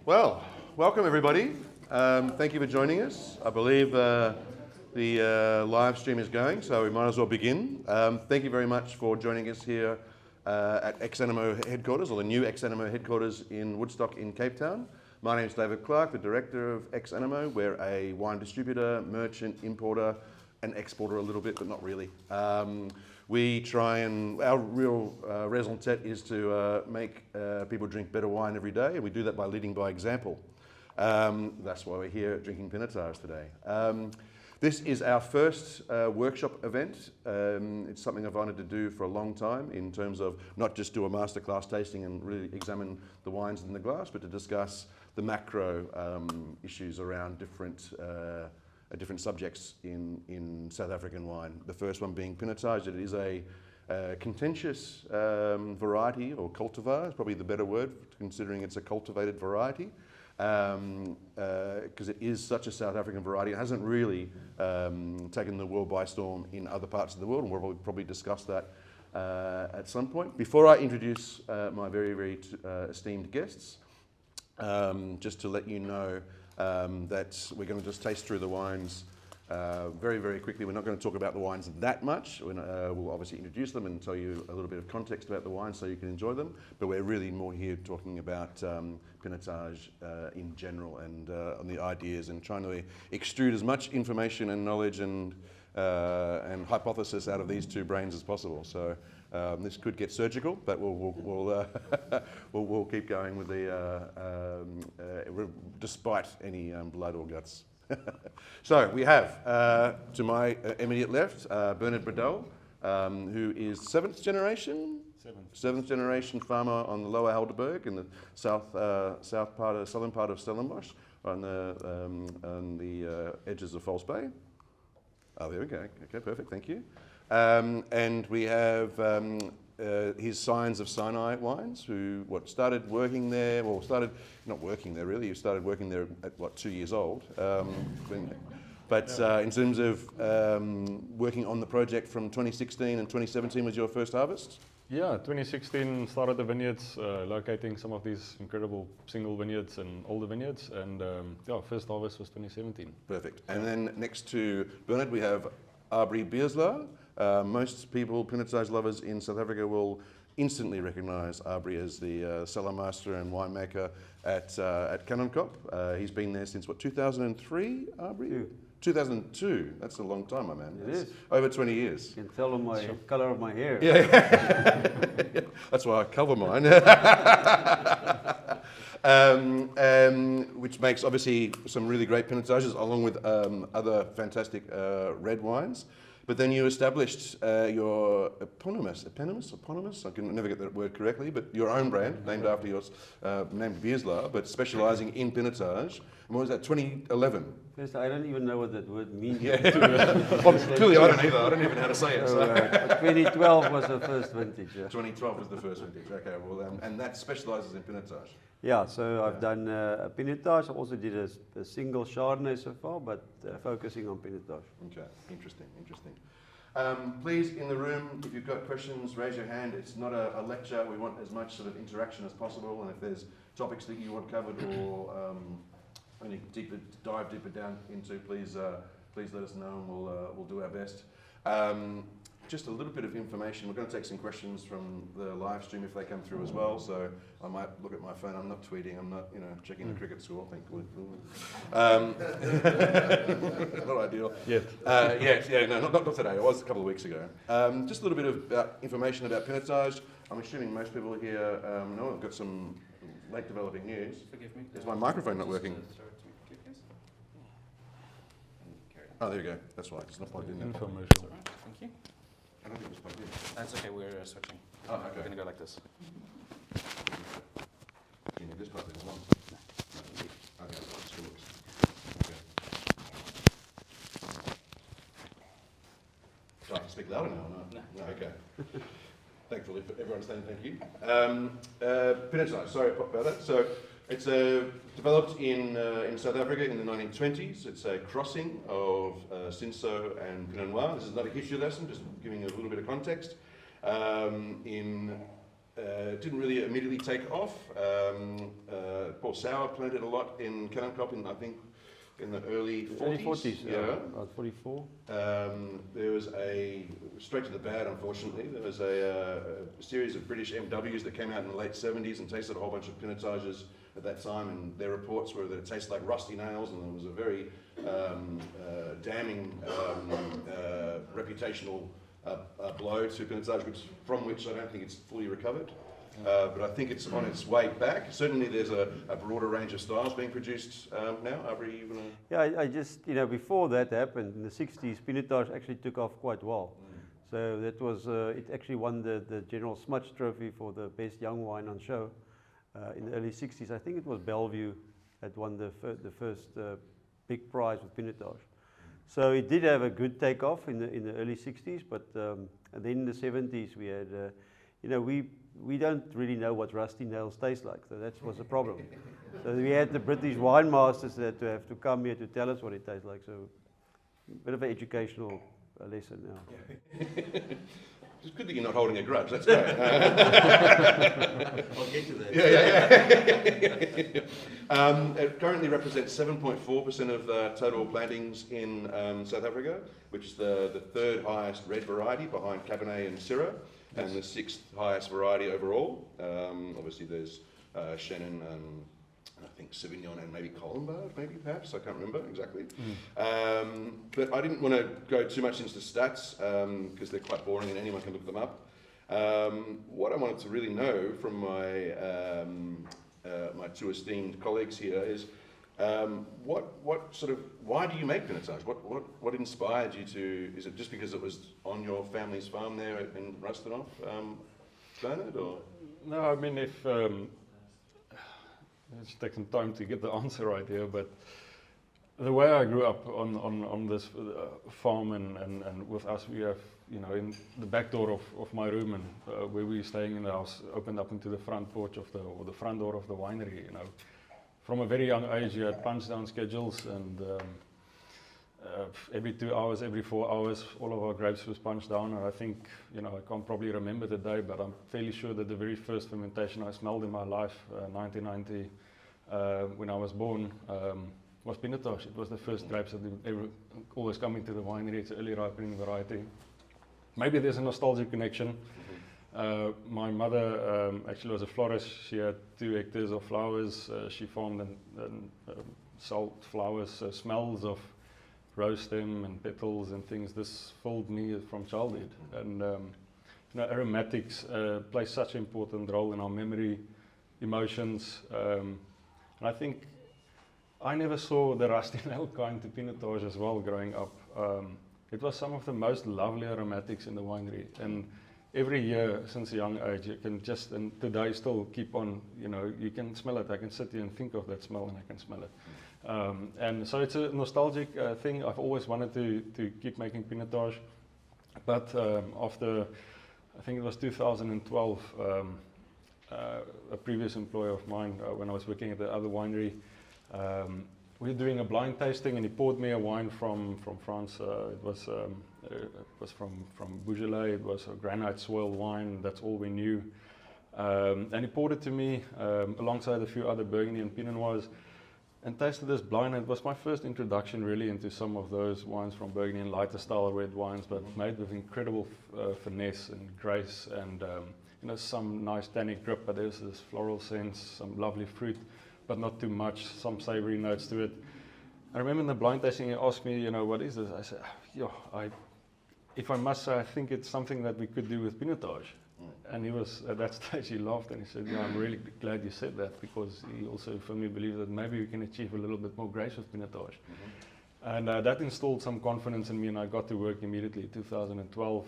Well, welcome everybody. Thank you for joining us. I believe the live stream is going, so we might as well begin. Thank you very much for joining us here at Ex Animo headquarters, or the new Ex Animo headquarters in Woodstock in Cape Town. My name is David Clarke, the director of Ex Animo. We're a wine distributor, merchant, importer, and exporter a little bit, but not really. We try and, our real raison d'etre is to make people drink better wine every day, and we do that by leading by example. That's why we're here drinking Pinotage today. This is our first workshop event. It's something I've wanted to do for a long time, in terms of not just do a masterclass tasting and really examine the wines in the glass, but to discuss the macro issues around different subjects in South African wine. The first one being Pinotage. It is a contentious variety, or cultivar is probably the better word, considering it's a cultivated variety, because it is such a South African variety. It hasn't really taken the world by storm in other parts of the world, and we'll probably discuss that at some point. Before I introduce my very, very esteemed guests, just to let you know that we're going to just taste through the wines very, very quickly. We're not going to talk about the wines that much. We'll obviously introduce them and tell you a little bit of context about the wines so you can enjoy them, but we're really more here talking about Pinotage in general, and on the ideas, and trying to extrude as much information and knowledge and hypothesis out of these two brains as possible. So this could get surgical, but we'll keep going with despite any blood or guts. So we have to my immediate left Bernhard Bredell, who is seventh generation farmer on the Lower Helderberg in the southern part of Stellenbosch, on the edges of False Bay. Oh, there we go. Okay, perfect. Thank you. And we have his Scions of Sinai wines, who started working there. Well, started not working there really. You started working there at 2 years old. But in terms of working on the project from 2016 and 2017 was your first harvest. Yeah, 2016 started the vineyards, locating some of these incredible single vineyards and older vineyards, and first harvest was 2017. Perfect. And then next to Bernhard we have Abrie Beeslaar. Most people, Pinotage lovers in South Africa, will instantly recognise Abrie as the cellar master and winemaker at Kanonkop. He's been there since 2003, Abrie? 2002. That's a long time, my man. It is. Over 20 years. You can tell on my colour of my hair. Yeah. That's why I cover mine. Which makes obviously some really great Pinotages, along with other fantastic red wines. But then you established your eponymous, I can never get that word correctly, but your own brand, named after yours, named Beeslaar, but specialising in Pinotage. And what was that, 2011? First, I don't even know what that word means. Yeah. Well, clearly I don't either. I don't even know how to say it. So. 2012 was the first vintage. Yeah. 2012 was the first vintage. Okay, well, and that specialises in Pinotage. Yeah, so I've done a Pinotage. I also did a single Chardonnay so far, but focusing on Pinotage. Okay, interesting. Please, in the room, if you've got questions, raise your hand. It's not a lecture. We want as much sort of interaction as possible, and if there's topics that you want covered or any dive deeper down into, please let us know, and we'll do our best. Just a little bit of information. We're going to take some questions from the live stream if they come through as well. So I might look at my phone. I'm not tweeting. I'm not, checking the cricket score. Thankfully, not ideal. Yet. Not today. It was a couple of weeks ago. Just a little bit of information about Pinotage. I'm assuming most people here know. I've got some late developing news. Forgive me. Is my microphone not working? Oh, there you go. That's right. It's not plugged in. Information. All right, thank you. I don't think it was plugged in. That's okay, we're switching. Oh, okay. We're going to go like this. Do you need this plug in as well? No. Okay, that still works. Okay. Do I have to speak louder now or not? No. Okay. Thankfully, everyone's saying thank you. Pinotage, sorry about that. So it's developed in South Africa in the 1920s. It's a crossing of Cinsault and Pinot Noir. This is not a history lesson, just giving you a little bit of context. In didn't really immediately take off. Paul Sauer planted a lot in Kanonkop I think in the early 40s. Early 40s, yeah. about 44. There was straight to the bad, unfortunately, there was a series of British MWs that came out in the late 70s and tasted a whole bunch of Pinotages at that time, and their reports were that it tasted like rusty nails, and there was a very damning reputational blow to Pinotage, from which I don't think it's fully recovered. But I think it's on its way back. Certainly there's a broader range of styles being produced now. Abrie, you want to... Yeah, I just, before that happened, in the 60s, Pinotage actually took off quite well. So that was, it actually won the General Smudge Trophy for the best young wine on show in the early 60s. I think it was Bellevue that won the first big prize with Pinotage. So it did have a good takeoff in the early 60s, but and then in the 70s we had, we don't really know what rusty nails taste like, so that was a problem. So we had the British wine masters that have to come here to tell us what it tastes like, so a bit of an educational lesson now. It's good that you're not holding a grudge, that's great. I'll get to that. Yeah. It currently represents 7.4% of the total plantings in South Africa, which is the third highest red variety behind Cabernet and Syrah, and the sixth highest variety overall. Obviously there's Chenin, I think Sauvignon, and maybe Colombard, perhaps, I can't remember exactly. But I didn't want to go too much into stats because they're quite boring and anyone can look them up. What I wanted to really know from my two esteemed colleagues here is why do you make Pinotage? What inspired you to? Is it just because it was on your family's farm there in Rustenhof, Bernhard, or? No, I mean, if it's taken time to get the answer right here, but the way I grew up on this farm and with us, we have, in the back door of my room and where we were staying in the house opened up into the front porch or the front door of the winery. From a very young age, you had punch down schedules, and every 2 hours, every 4 hours, all of our grapes was punched down. And I think, I can't probably remember the day, but I'm fairly sure that the very first fermentation I smelled in my life, 1990, when I was born, was Pinotage. It was the first grapes that ever always come into the winery. It's an early ripening variety. Maybe there's a nostalgic connection. My mother actually was a florist. She had 2 hectares of flowers. She farmed and sold flowers. So smells of rose stem and petals and things, this filled me from childhood. And aromatics play such an important role in our memory, emotions. And I think I never saw the rusty nail kind to Pinotage as well growing up. It was some of the most lovely aromatics in the winery. And every year since a young age, you can just, and today still keep on, you can smell it. I can sit here and think of that smell and I can smell it. And so it's a nostalgic thing. I've always wanted to keep making Pinotage. But after, I think it was 2012, a previous employer of mine, when I was working at the other winery, we were doing a blind tasting, and he poured me a wine from France. It was from Beaujolais. It was a granite soil wine. That's all we knew. And he poured it to me alongside a few other Burgundy and Pinot Noirs, and tasted this blind. It was my first introduction really into some of those wines from Burgundy and lighter style red wines, but made with incredible finesse and grace, and some nice tannic grip. But there's this floral sense, some lovely fruit, but not too much, some savory notes to it. I remember in the blind tasting, he asked me, what is this? I said, if I must say, I think it's something that we could do with Pinotage. And he was, at that stage, he laughed and he said, I'm really glad you said that, because he also firmly believed that maybe we can achieve a little bit more grace with Pinotage. And that installed some confidence in me, and I got to work immediately. 2012,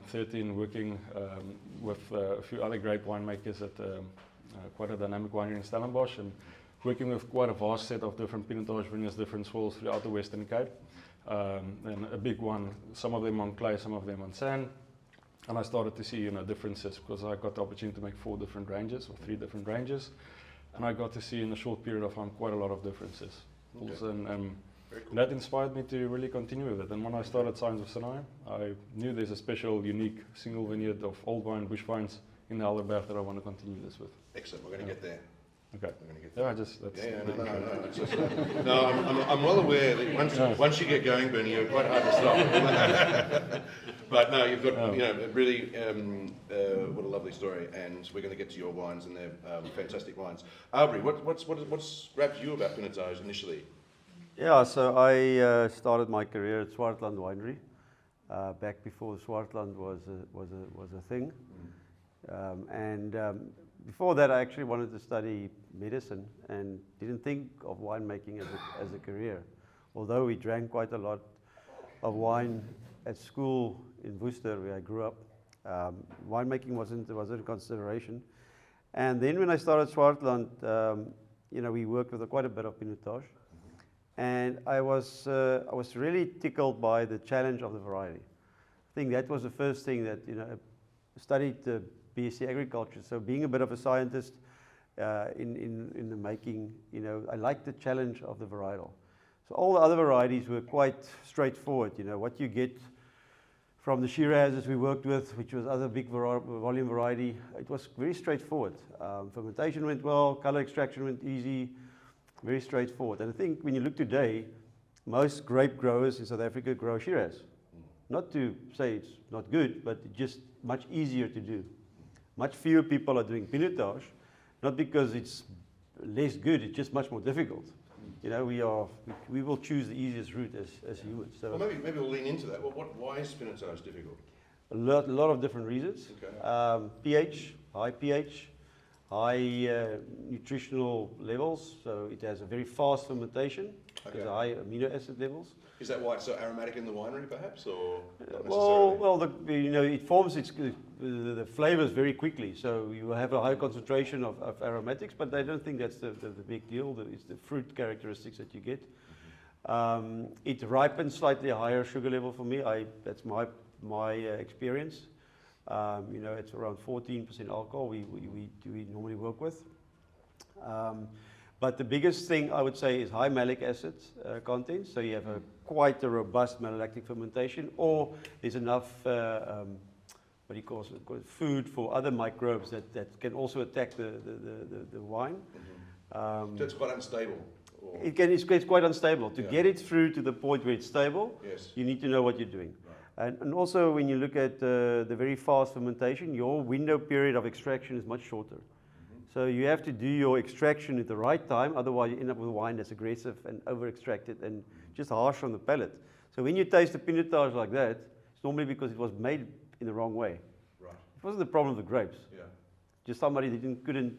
13, working with a few other great winemakers at quite a dynamic winery in Stellenbosch, and working with quite a vast set of different Pinotage vineyards, different soils throughout the Western Cape. And a big one, some of them on clay, some of them on sand. And I started to see, differences, because I got the opportunity to make 4 different ranges, or 3 different ranges. And I got to see in a short period of time quite a lot of differences. Okay. Also, and Very cool. that inspired me to really continue with it. And when I started Scions of Sinai, I knew there's a special, unique single vineyard of old wine, bush vines in the Helderberg that I want to continue this with. Excellent. We're going to get there. Okay. We're going to get there. Yeah, I just that's No. It's just, no, I'm well aware that once you get going, Bernie, you're quite hard to stop. But no, you've got really what a lovely story, and we're going to get to your wines, and they're fantastic wines. Abrie, what's grabbed you about Pinotage initially? Yeah, so I started my career at Swartland Winery back before Swartland was a thing, and before that I actually wanted to study medicine and didn't think of winemaking as a career, although we drank quite a lot of wine at school in Worcester where I grew up. Winemaking wasn't a consideration, and then when I started Swartland, we worked with quite a bit of Pinotage. And I was really tickled by the challenge of the variety. I think that was the first thing that I studied BSc Agriculture. So being a bit of a scientist in the making, I liked the challenge of the varietal. So all the other varieties were quite straightforward. What you get from the Shirazes we worked with, which was other big volume variety, it was very straightforward. Fermentation went well, color extraction went easy. Very straightforward. And I think when you look today, most grape growers in South Africa grow Shiraz. Not to say it's not good, but it's just much easier to do. Much fewer people are doing Pinotage, not because it's less good, it's just much more difficult. We will choose the easiest route as humans. So Well, maybe we'll lean into that. Well, why is Pinotage difficult? a lot of different reasons. Okay. pH, high pH, high nutritional levels, so it has a very fast fermentation. Okay. It has high amino acid levels. Is that why it's so aromatic in the winery, perhaps, or not Well, necessarily? it forms the flavors very quickly. So you will have a high concentration of aromatics, but I don't think that's the big deal. It's the fruit characteristics that you get. It ripens slightly higher sugar level for me. That's my experience. It's around 14% alcohol we normally work with. But the biggest thing I would say is high malic acid content. So you have quite a robust malolactic fermentation, or there's enough food for other microbes that can also attack the wine. So it's quite unstable. Or... It's quite unstable. To Yeah. get it through to the point where it's stable, Yes. you need to know what you're doing. Right. And also when you look at the very fast fermentation, your window period of extraction is much shorter. So you have to do your extraction at the right time, otherwise you end up with wine that's aggressive and over-extracted and just harsh on the palate. So when you taste a Pinotage like that, it's normally because it was made in the wrong way. Right. It wasn't the problem of the grapes. Yeah. Just somebody that couldn't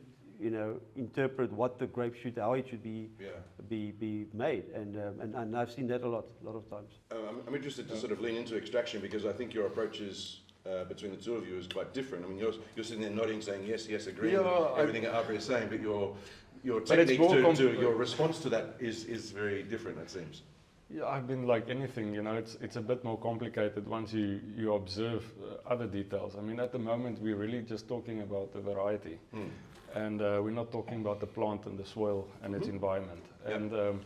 interpret what the grape how it should be made. And I've seen that a lot of times. I'm interested to sort of lean into extraction because I think your approaches between the two of you is quite different. I mean, you're sitting there nodding, saying yes, agreeing with everything that Abrie is saying, but your technique to your response to that is very different, it seems. Yeah, I've been like anything, it's a bit more complicated once you observe other details. I mean, at the moment we're really just talking about the variety, and we're not talking about the plant and the soil and its environment. Yep. And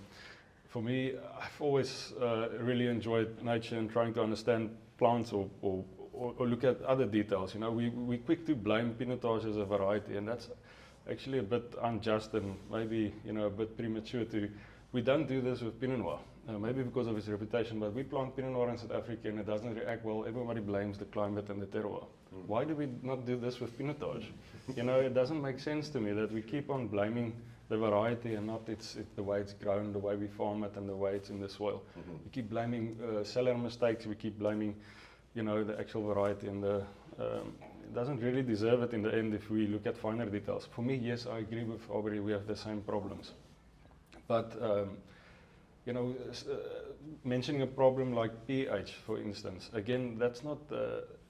for me, I've always really enjoyed nature and trying to understand plants or look at other details. We're quick to blame Pinotage as a variety, and that's actually a bit unjust and maybe a bit premature to. We don't do this with Pinot Noir, maybe because of its reputation, but we plant Pinot Noir in South Africa and it doesn't react well. Everybody blames the climate and the terroir. Why do we not do this with Pinotage? It doesn't make sense to me that we keep on blaming the variety and not it's the way it's grown, the way we farm it, and the way it's in the soil. We keep blaming cellar mistakes, we keep blaming the actual variety, and it doesn't really deserve it in the end if we look at finer details. For me, yes, I agree with Abrie, we have the same problems. But, mentioning a problem like pH, for instance, again, that's not,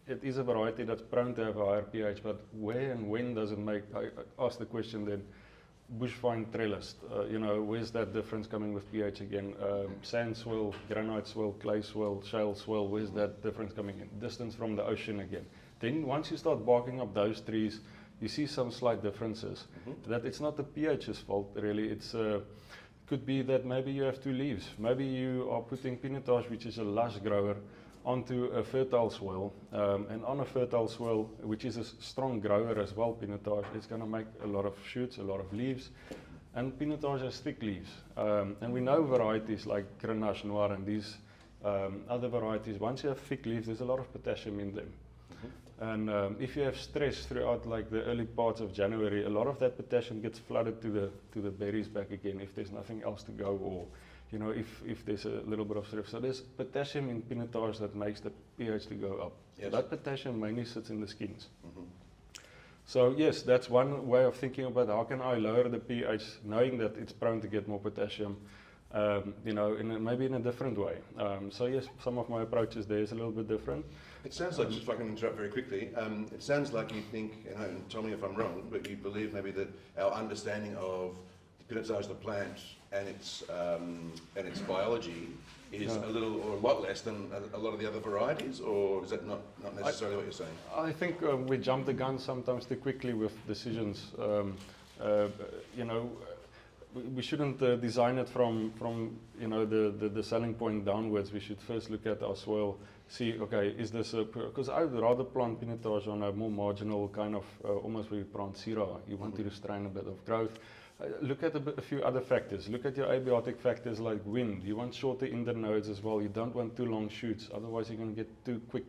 it is a variety that's prone to have a higher pH, but where and when does it make, I ask the question then, bushvine trellis, where's that difference coming with pH again? Sand soil, granite soil, clay soil, shale soil, where's that difference coming in? Distance from the ocean again. Then once you start barking up those trees, you see some slight differences. That it's not the pH's fault really, it's could be that maybe you have two leaves. Maybe you are putting Pinotage, which is a lush grower, onto a fertile soil. And on a fertile soil, which is a strong grower as well, Pinotage, it's going to make a lot of shoots, a lot of leaves. And Pinotage has thick leaves. And we know varieties like Grenache Noir and these other varieties, once you have thick leaves, there's a lot of potassium in them. And if you have stress throughout like the early parts of January, a lot of that potassium gets flooded to the berries back again if there's nothing else to go, or you know, if there's a little bit of stress. So there's potassium in Pinotage that makes the pH to go up. Yes. That potassium mainly sits in the skins. So yes, that's one way of thinking about how can I lower the pH, knowing that it's prone to get more potassium, you know, maybe in a different way. So yes, some of my approaches there is a little bit different. It sounds like, just if I can interrupt very quickly, it sounds like you think, and tell me if I'm wrong, but you believe maybe that our understanding of Pinotage, the plant, and its biology is a little or a lot less than a lot of the other varieties, or is that not necessarily what you're saying? I think we jump the gun sometimes too quickly with decisions. You know, we shouldn't design it from you know the selling point downwards. We should first look at our soil, see, okay, is this because I would rather plant Pinotage on a more marginal kind of almost where you plant Syrah. You want to restrain a bit of growth. Look at a few other factors. Look at your abiotic factors like wind. You want shorter internodes as well. You don't want too long shoots. Otherwise, you're going to get too quick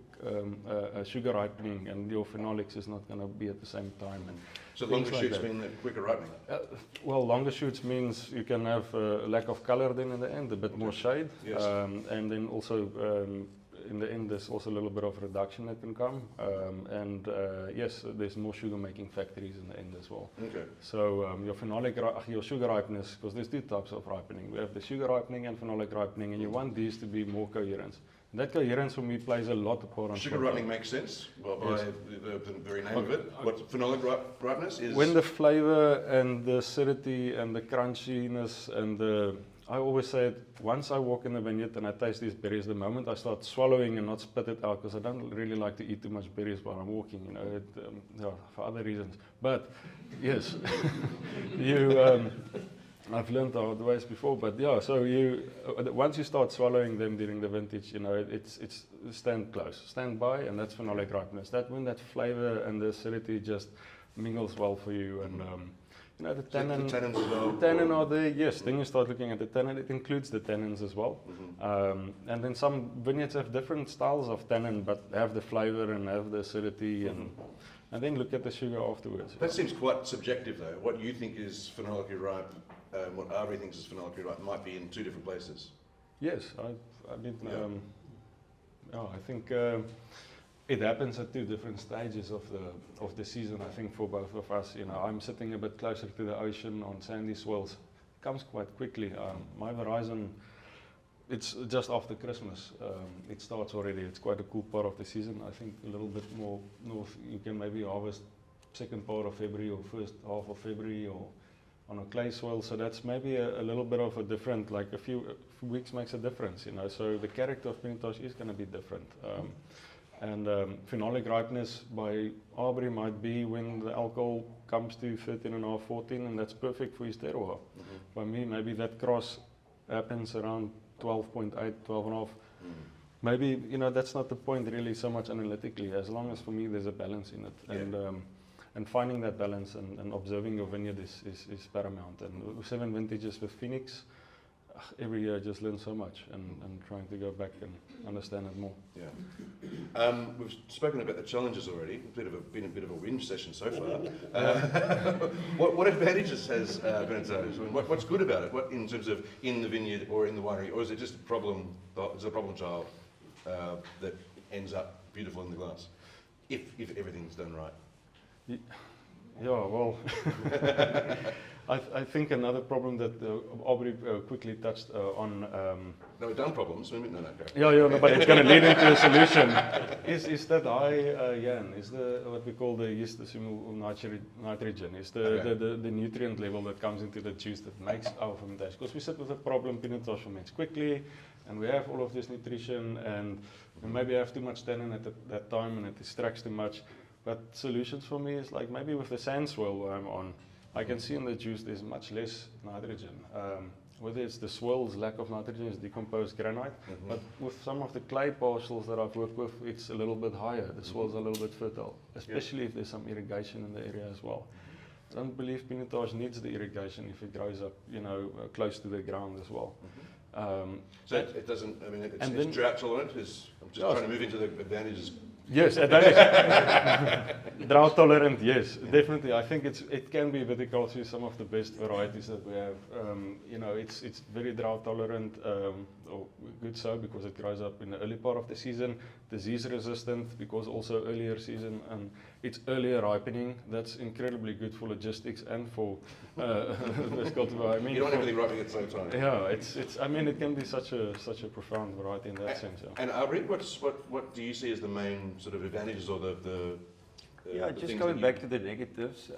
sugar ripening, and your phenolics is not going to be at the same time. And so longer shoots mean quicker ripening? Well, longer shoots means you can have a lack of color then in the end, a bit more shade. Yes. And then also in the end there's also a little bit of reduction that can come. Yes, there's more sugar making factories in the end as well. Okay. So your phenolic, your sugar ripeness, because there's two types of ripening. We have the sugar ripening and phenolic ripening, and you want these to be more coherent. And that coherence for me plays a lot of part on sugar ripening makes sense, well, by the very name of it. What phenolic ripeness is? When the flavor and the acidity and the crunchiness and the, I always say it, once I walk in the vineyard and I taste these berries, the moment I start swallowing and not spit it out, because I don't really like to eat too much berries while I'm walking, you know, for other reasons. But yes, I've learned the hard ways before, but yeah, so once you start swallowing them during the vintage, you know, it's stand close, stand by, and that's phenolic ripeness. That when that flavor and the acidity just mingles well for you, and you know, the tannin, the tannins as well. the tannin are there, yes. Then you start looking at the tannin. It includes the tannins as well. And then some vineyards have different styles of tannin, but have the flavor and have the acidity, and then look at the sugar afterwards. That seems quite subjective, though. What you think is phenolically ripe, what Abrie thinks is phenolically ripe, might be in two different places. Yes, I did. I think it happens at two different stages of the season. I think for both of us, you know, I'm sitting a bit closer to the ocean on sandy soils. It comes quite quickly. My horizon, it's just after Christmas. It starts already. It's quite a cool part of the season. I think a little bit more north, you can maybe harvest second part of February or first half of February, or on a clay soil. So that's maybe a little bit of a different, like a few weeks makes a difference, you know. So the character of Pinotage is going to be different. Phenolic ripeness by Abrie might be when the alcohol comes to 13.5, 14, and that's perfect for his terroir. By me, maybe that cross happens around 12.8, 12.5. Maybe, you know, that's not the point really so much analytically, as long as for me there's a balance in it. And finding that balance and observing your vineyard is paramount. And 7 vintages with Phoenix, every year I just learn so much, and trying to go back and understand it more. Yeah. We've spoken about the challenges already. Been a bit of a whinge session so far. What advantages has Pinotage? What's good about it? What in terms of in the vineyard or in the winery, or is it just a problem? Is it a problem child that ends up beautiful in the glass if everything's done right? Yeah, well, I think another problem that Abrie quickly touched on. No, we've done problems. No, okay. Yeah, no, but it's going to lead into a solution. Is that high is the what we call the yeast-assimilar nitrogen? Is the nutrient level that comes into the juice that makes our fermentation? Because we sit with a problem, Pinotage ferments quickly, and we have all of this nutrition, and we maybe have too much tannin at that time, and it extracts too much. But solutions for me is like maybe with the sand soil I'm on, I can see in the juice there's much less nitrogen. Whether it's the swirl's lack of nitrogen is decomposed granite, but with some of the clay parcels that I've worked with, it's a little bit higher. The swirl's a little bit fertile, especially if there's some irrigation in the area as well. I don't believe Pinotage needs the irrigation if it grows up, close to the ground as well. So it doesn't, I mean, it's drought tolerant. I'm just trying to move into the advantages. Yes, drought tolerant, yes, definitely. I think it can be viticulture, some of the best varieties that we have. It's very drought tolerant, or good so, because it grows up in the early part of the season, disease resistant because also earlier season, and it's earlier ripening. That's incredibly good for logistics and for viticulture. I mean, you don't have everything ripening at the same time. Yeah, I mean, it can be such a profound variety in that sense. Yeah. And Abrie, what do you see as the main sort of advantages or the just going back to the negatives.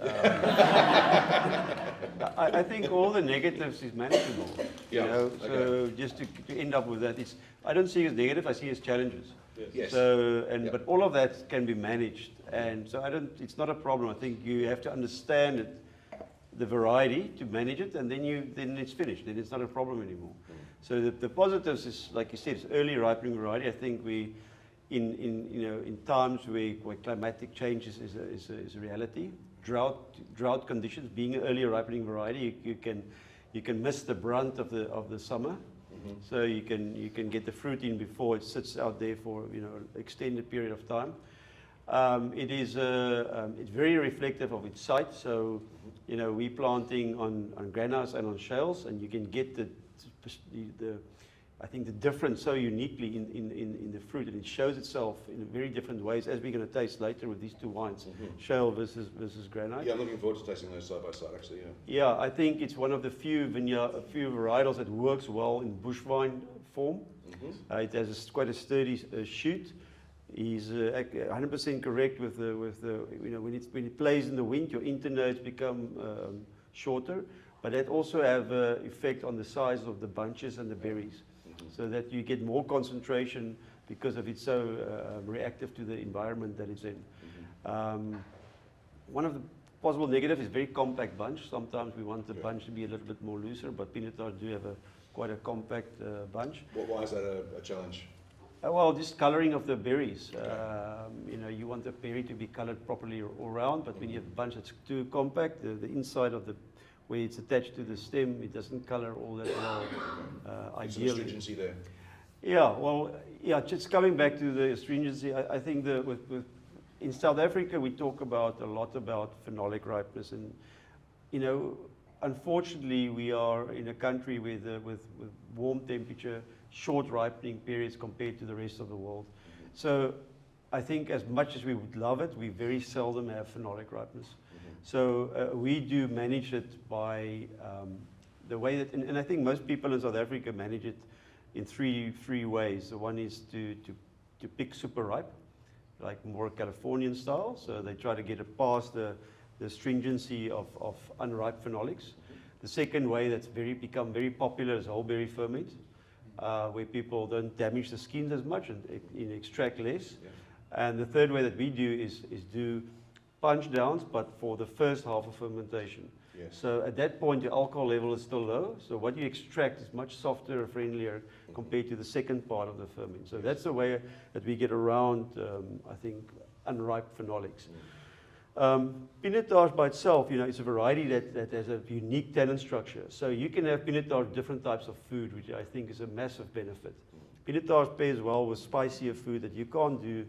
I think all the negatives is manageable. So just to end up with that, I don't see it as negative. I see it as challenges. Yes. But all of that can be managed, and so it's not a problem. I think you have to understand it, the variety to manage it, and then it's finished. Then it's not a problem anymore. So the positives is, like you said, it's early ripening variety. I think we. In times where climatic change is a reality, drought conditions, being an early ripening variety, you can miss the brunt of the summer, so you can get the fruit in before it sits out there for extended period of time. It's very reflective of its site. So we're planting on granite and on shales, and you can get I think the difference so uniquely in the fruit, and it shows itself in very different ways, as we're going to taste later with these two wines, shale versus granite. Yeah, I'm looking forward to tasting those side by side, actually. Yeah, I think it's one of the few varietals that works well in bush wine form. It has quite a sturdy shoot. He's 100% correct with the when it plays in the wind, your internodes become shorter, but that also have effect on the size of the bunches and the berries. So that you get more concentration because of it's so reactive to the environment that it's in. One of the possible negatives is very compact bunch. Sometimes we want the bunch to be a little bit more looser, but Pinotage do have quite a compact bunch. Why is that a challenge? Well, just coloring of the berries. You want the berry to be colored properly all around, but when you have a bunch that's too compact, the inside of where it's attached to the stem, it doesn't color all that well. Ideally. Some astringency there. Just coming back to the astringency, I think in South Africa we talk a lot about phenolic ripeness, and unfortunately we are in a country with warm temperature, short ripening periods compared to the rest of the world. So I think as much as we would love it, we very seldom have phenolic ripeness. So we do manage it by the way that, and I think most people in South Africa manage it in three ways. The one is to pick super ripe, like more Californian style. So they try to get it past the stringency of unripe phenolics. The second way that's become very popular is whole berry ferment, where people don't damage the skins as much and extract less. And the third way that we do is do punch downs, but for the first half of fermentation. So at that point, the alcohol level is still low. So what you extract is much softer or friendlier compared to the second part of the ferment. So that's the way that we get around, I think, unripe phenolics. Pinotage by itself, it's a variety that has a unique tannin structure. So you can have Pinotage different types of food, which I think is a massive benefit. Pinotage pairs well with spicier food that you can't do,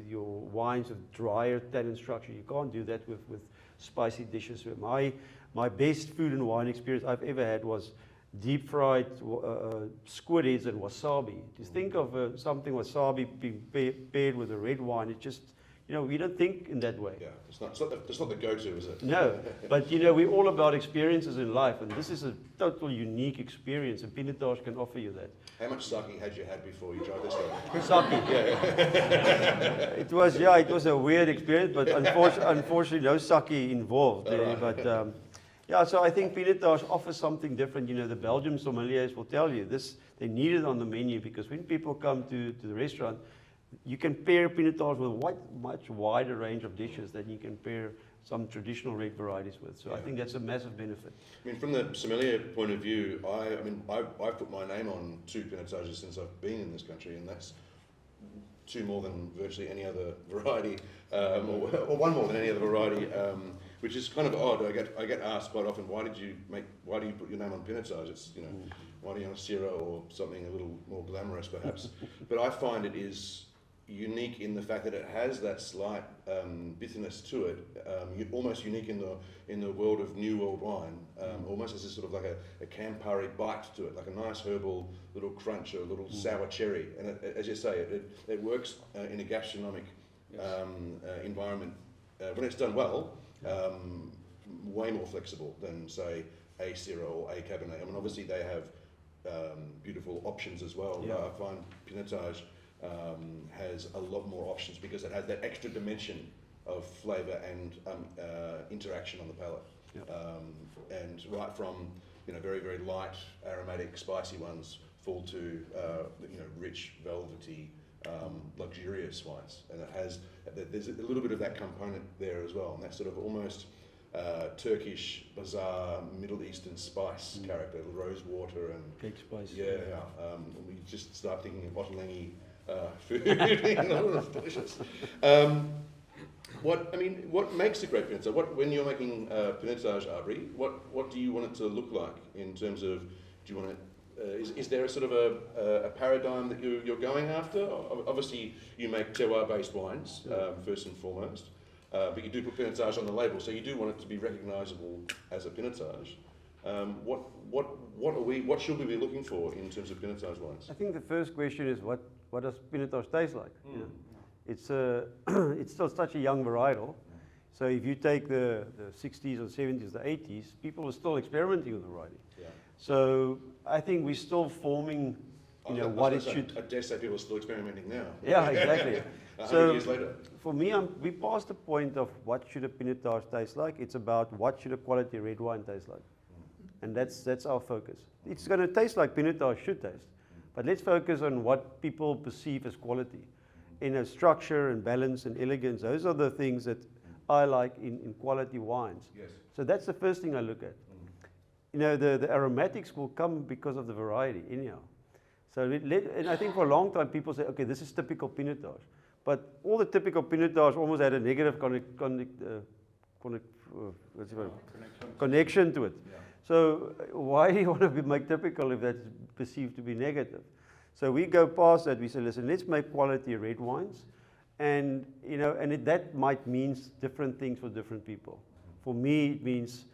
your wines with drier tannin structure. You can't do that with spicy dishes. My best food and wine experience I've ever had was deep fried squid heads and wasabi. Just think of something wasabi being paired with a red wine. It just, we don't think in that way. Yeah, it's not the go-to, is it? No, but we're all about experiences in life, and this is a total unique experience, and Pinotage can offer you that. How much sake had you had before you tried this one? Sake, It was a weird experience, but unfortunately no sake involved. So I think Pinotage offers something different. The Belgian sommeliers will tell you this, they need it on the menu, because when people come to the restaurant, you can pair Pinotage with a much wider range of dishes than you can pair some traditional red varieties with. So I Yeah. think that's a massive benefit. I mean, from the sommelier point of view, I've put my name on 2 Pinotages since I've been in this country, and that's 2 more than virtually any other variety, or 1 more than any other variety, which is kind of odd. I get asked quite often, why do you put your name on Pinotage? It's, you know, why do you on a Syrah or something a little more glamorous perhaps? But I find it is unique in the fact that it has that slight bitterness to it, almost unique in the world of New World wine, almost as a sort of like a Campari bite to it, like a nice herbal little crunch or a little sour cherry. And as you say, it works in a gastronomic environment when it's done well, way more flexible than say a Syrah or a Cabernet. I mean, obviously they have beautiful options as well. Yeah. I find Pinotage has a lot more options because it has that extra dimension of flavour and interaction on the palate. Yeah. And right from, you know, very, very light, aromatic, spicy ones fall to you know, rich, velvety, luxurious wines. And there's a little bit of that component there as well, and that sort of almost Turkish, bazaar, Middle Eastern spice character, rose water and Cake spice. we just start thinking of Ottolenghi food. It's delicious. What makes a great Pinotage? When you're making Pinotage, Abrie, what do you want it to look like in terms of? Do you want it? Is there a sort of a paradigm that you're going after? Obviously, you make terroir-based wines first and foremost, but you do put Pinotage on the label, so you do want it to be recognisable as a Pinotage. What should we be looking for in terms of Pinotage wines? I think the first question is what does Pinotage taste like? You know? It's it's still such a young varietal. So if you take the 60s or 70s, the 80s, people were still experimenting with the variety. Yeah. So I think we're still forming, what it should. I dare say people are still experimenting now. Yeah, exactly. 100 years later. For me, we passed the point of what should a Pinotage taste like. It's about what should a quality red wine taste like. And that's our focus. It's going to taste like Pinotage should taste. But let's focus on what people perceive as quality. Structure and balance and elegance, those are the things that I like in quality wines. Yes. So that's the first thing I look at. The aromatics will come because of the variety anyhow. So and I think for a long time people say, okay, this is typical Pinotage. But all the typical Pinotage almost had a negative connection to it. Yeah. So why do you want to make typical if that's perceived to be negative? So we go past that. We say, listen, let's make quality red wines, and that might mean different things for different people. For me, it means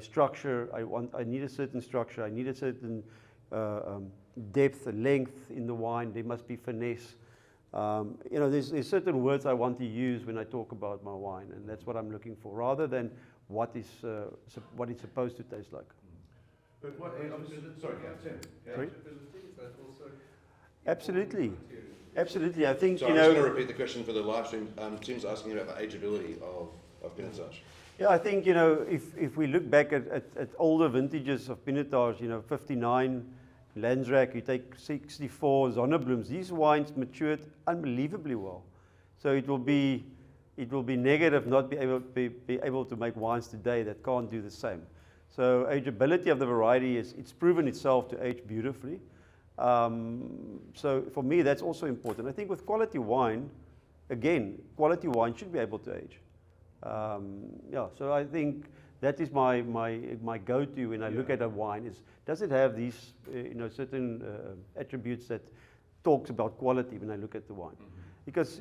structure. I need a certain structure. I need a certain depth and length in the wine. There must be finesse. There's certain words I want to use when I talk about my wine, and that's what I'm looking for, rather than what it's supposed to taste like. But sorry, Tim. Sorry? Absolutely. Absolutely. I think, So I'm just going to repeat the question for the live stream. Tim's asking about the ageability of Pinotage. Yeah, I think, if we look back at older vintages of Pinotage, 59, Landsrack, you take 64, Zonneblooms, these wines matured unbelievably well. So it will be negative not be able to make wines today that can't do the same. So ageability of the variety it's proven itself to age beautifully. So for me, that's also important. I think with quality wine, again, quality wine should be able to age. So I think that is my go-to when I look at a wine is, does it have these certain attributes that talks about quality when I look at the wine? Because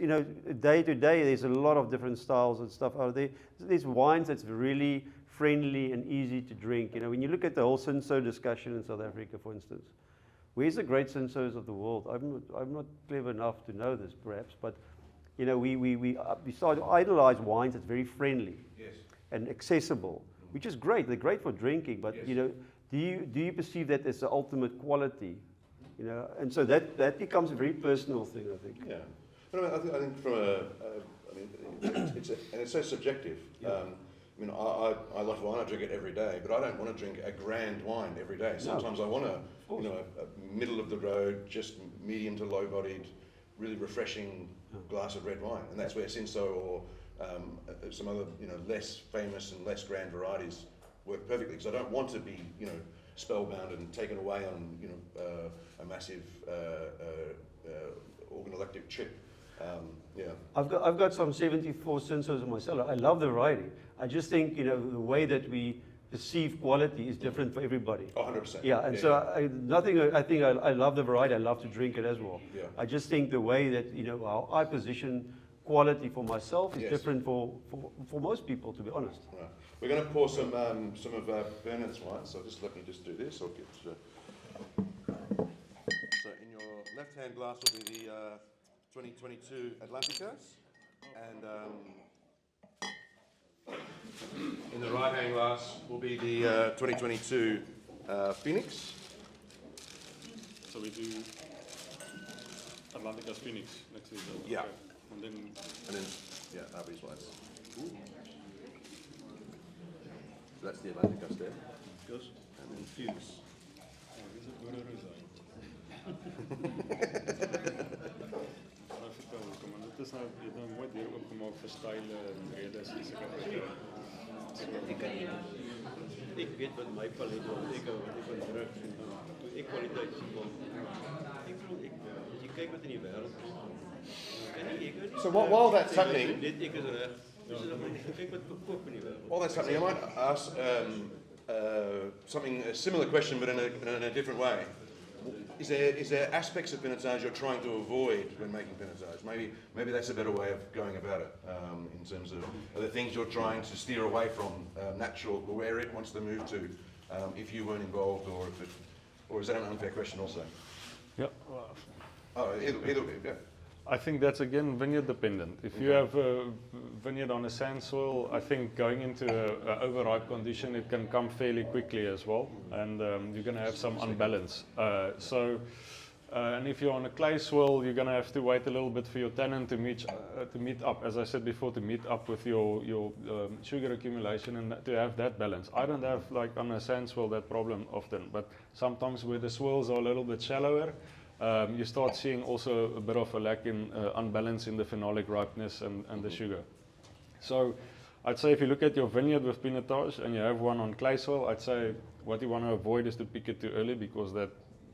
day to day there's a lot of different styles and stuff out there. There's wines that's really friendly and easy to drink. When you look at the whole Cinsault discussion in South Africa, for instance, where's the great Cinsauts of the world? I'm not clever enough to know this, perhaps, but we start to idolize wines that's very friendly and accessible, which is great. They're great for drinking, but do you perceive that as the ultimate quality? And so that becomes a very personal thing, I think. Yeah. But I think from it's so subjective. Yeah. I love wine. I drink it every day, but I don't want to drink a grand wine every day. Sometimes I want a middle of the road, just medium to low bodied, really refreshing glass of red wine, and that's where Cinsault or some other, less famous and less grand varieties work perfectly, because I don't want to be, spellbound and taken away on, a massive organoleptic chip. I've got some 74 sensors in my cellar. I love the variety. I just think, the way that we perceive quality is different for everybody. Oh, 100%. Yeah, and so I love the variety. I love to drink it as well. Yeah. I just think the way that, how I position quality for myself is Yes. different for most people, to be honest. Right. We're going to pour some of Bernhard's wine, so let me just do this. So in your left-hand glass will be the 2022 Atlanticas, and in the right-hand glass will be the 2022 Phoenix. So we do Atlanticas Phoenix next to each other. Yeah. Okay. And then Abrie's wines. So that's the Atlanticas there. Goes. And then Fuse. is it Boer Rosé? Kom aan, dit is nou, jy het nou mooi deur oopgemaak vir style en redes en seker. Ik weet wat mijn palet was. Ik van druk. Toen ik kwaliteit zoek. Je kijkt wat in die wereld is. So while that's happening, while that's happening, I might ask something a similar question, but in a different way. Is there aspects of Pinotage you're trying to avoid when making Pinotage? Maybe that's a better way of going about it. In terms of are there things you're trying to steer away from natural, where it wants to move to, if you weren't involved, or is that an unfair question also? Yeah. Oh, either way, yeah. I think that's again vineyard dependent. If you have a vineyard on a sand soil, I think going into an overripe condition, it can come fairly quickly as well, and you're going to have some unbalance. And if you're on a clay soil, you're going to have to wait a little bit for your tannin to meet up, as I said before, to meet up with your sugar accumulation and to have that balance. I don't have, like on a sand soil, that problem often, but sometimes where the soils are a little bit shallower, you start seeing also a bit of a lack in unbalance in the phenolic ripeness and the sugar. So I'd say if you look at your vineyard with Pinotage and you have one on clay soil, I'd say what you want to avoid is to pick it too early, because that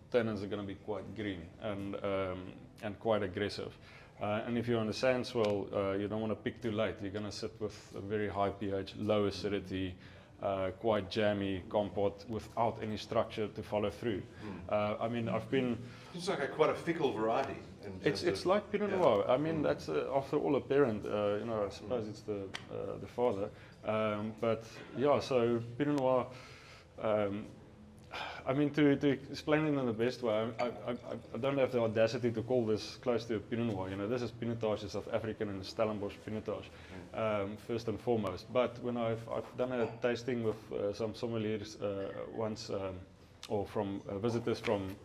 tannins are going to be quite green and quite aggressive. And if you're on the sand soil, you don't want to pick too late. You're going to sit with a very high pH, low acidity, quite jammy compote without any structure to follow through. I mean, I've been... It's like quite a fickle variety. It's like Pinot Noir. I mean, that's after all a parent. I suppose it's the father. But yeah, so Pinot Noir. I mean, to explain it in the best way, I don't have the audacity to call this close to a Pinot Noir. This is Pinotage, is South African and Stellenbosch Pinotage, first and foremost. But when I've done a tasting with some sommeliers once, or from visitors from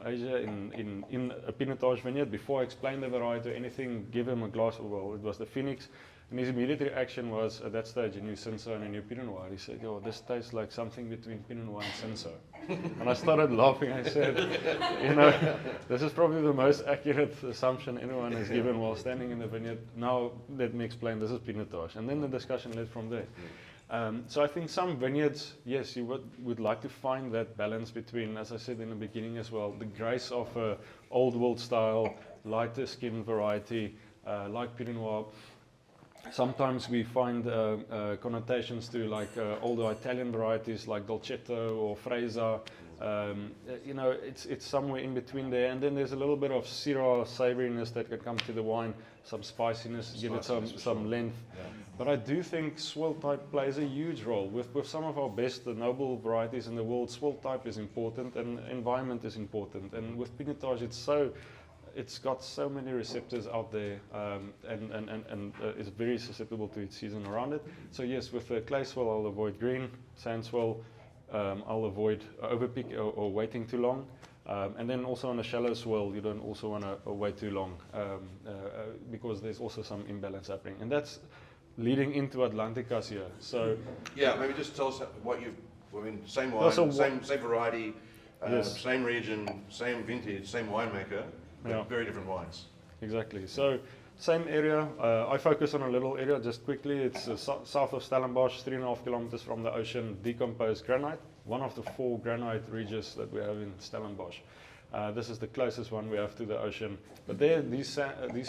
Asia in a Pinotage vineyard, before I explained the variety or anything, give him a glass of, well, it was the Phoenix, and his immediate reaction was, at that stage, a new Cinsault and a new Pinot Noir. He said, "Yo, this tastes like something between Pinot Noir and Cinsault." And I started laughing. I said, this is probably the most accurate assumption anyone has given while standing in the vineyard. Now let me explain, this is Pinotage. And then the discussion led from there. So I think some vineyards, yes, you would like to find that balance between, as I said in the beginning as well, the grace of old world style, lighter skin variety, like Pinot Noir. Sometimes we find connotations to like older Italian varieties like Dolcetto or Freisa. It's somewhere in between there, and then there's a little bit of Syrah savouriness that can come to the wine, some spiciness, give it some length. Yeah. But I do think swirl type plays a huge role. With some of our best, the noble varieties in the world, swirl type is important and environment is important. And with Pinotage, it's got so many receptors out there, and is very susceptible to its season around it. So yes, with the clay swirl, I'll avoid green. Sand swirl, I'll avoid overpick or waiting too long. And then also on a shallow swirl, you don't also want to wait too long, because there's also some imbalance happening. And that's leading into Atlanticas here. So yeah, maybe just tell us what same wine, same variety, yes. Same region, same vintage, same winemaker, but very different wines. Exactly. So Same area. I focus on a little area just quickly. It's south of Stellenbosch, 3.5 kilometers from the ocean, decomposed granite. One of the 4 granite ridges that we have in Stellenbosch. This is the closest one we have to the ocean. But there, these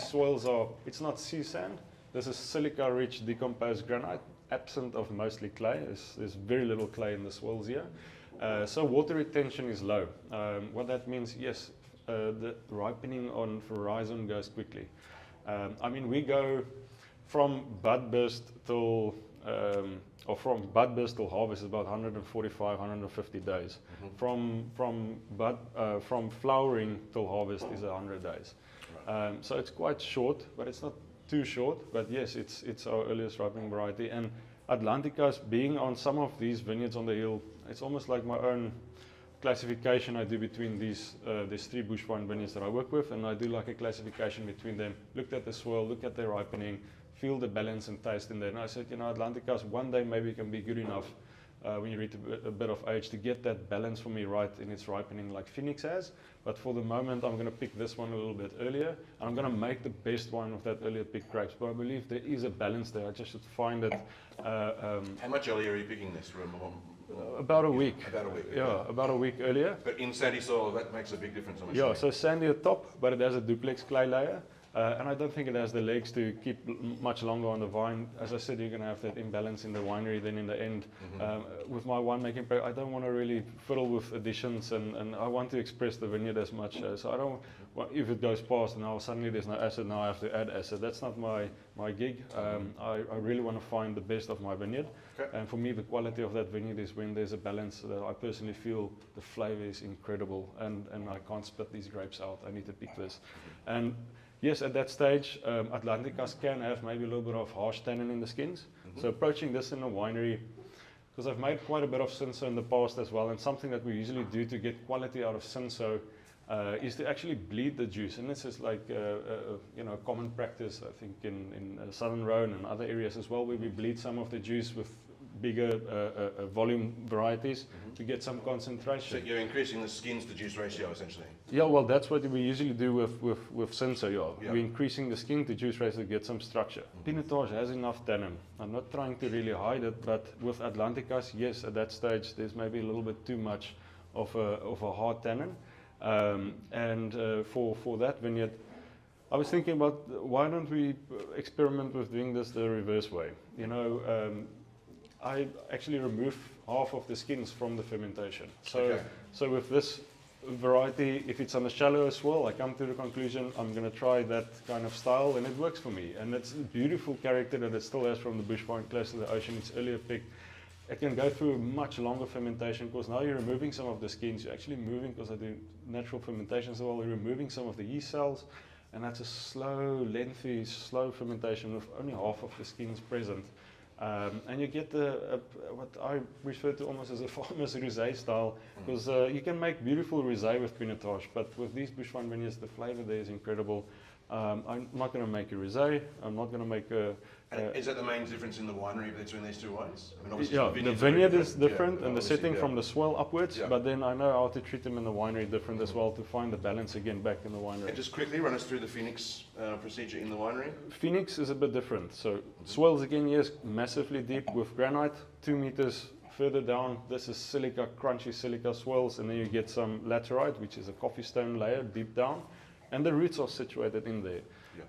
soils are, it's not sea sand. This is silica-rich decomposed granite, absent of mostly clay. There's very little clay in the soils here. So water retention is low. What that means, yes, the ripening on horizon goes quickly. I mean, we go from bud burst till, or from bud burst till harvest is about 145, 150 days. Mm-hmm. From flowering till harvest is 100 days. Right. So it's quite short, but it's not too short. But yes, it's our earliest ripening variety. And Atlanticas, being on some of these vineyards on the hill, it's almost like my own classification I do between these 3 bush wine vineyards that I work with, and I do like a classification between them. Look at the soil, look at their ripening, feel the balance and taste in there. And I said, you know, Atlanticas one day maybe can be good enough when you reach a bit of age to get that balance for me right in its ripening like Phoenix has. But for the moment, I'm going to pick this one a little bit earlier, and I'm going to make the best wine of that earlier picked grapes. But I believe there is a balance there. I just should find it. How much earlier are you picking this from? About a week. About a week. Yeah, okay. About a week earlier. But in sandy soil, that makes a big difference. Yeah, so sandy at top, but it has a duplex clay layer. And I don't think it has the legs to keep much longer on the vine. As I said, you're going to have that imbalance in the winery then in the end. Mm-hmm. With my winemaking, I don't want to really fiddle with additions, and I want to express the vineyard as much. So I don't want, if it goes past and now suddenly there's no acid, now I have to add acid. That's not my gig. I really want to find the best of my vineyard. Okay. And for me, the quality of that vineyard is when there's a balance that I personally feel the flavor is incredible, and I can't spit these grapes out. I need to pick this. Mm-hmm. And yes, at that stage, Atlanticas can have maybe a little bit of harsh tannin in the skins. Mm-hmm. So approaching this in a winery, because I've made quite a bit of Cinsault in the past as well, and something that we usually do to get quality out of Cinsault is to actually bleed the juice. And this is like a common practice, I think, in Southern Rhone and other areas as well, where we bleed some of the juice with bigger volume varieties to get some concentration. So you're increasing the skins to juice ratio essentially? Yeah, well, that's what we usually do with Cinsault. Yeah. We're increasing the skin to juice ratio to get some structure. Mm-hmm. Pinotage has enough tannin. I'm not trying to really hide it, but with Atlanticas, yes, at that stage there's maybe a little bit too much of a hard tannin. For that vineyard, I was thinking about why don't we experiment with doing this the reverse way? You know, I actually remove half of the skins from the fermentation. So with this variety, if it's on a shallower swirl, I come to the conclusion I'm going to try that kind of style, and it works for me. And it's a beautiful character that it still has from the bush wine close to the ocean. It's earlier picked. It can go through a much longer fermentation because now you're removing some of the skins. You're actually moving, because I do natural fermentation as well, you're removing some of the yeast cells, and that's a slow, lengthy, slow fermentation with only half of the skins present. And you get what I refer to almost as a farmer's rosé style, because you can make beautiful rosé with Pinotage, but with these bush wine vineyards, the flavor there is incredible. I'm not going to make a rosé. I'm not going to make a. Is that the main difference in the winery between these two wines? I mean, obviously the vineyard is different, and the setting from the swell upwards. Yeah. But then I know how to treat them in the winery different as well to find the balance again back in the winery. And just quickly run us through the Phoenix procedure in the winery. Phoenix is a bit different. So swells again, yes, massively deep with granite, 2 meters. Further down, this is silica, crunchy silica swells, and then you get some laterite, which is a coffee stone layer deep down. And the roots are situated in there.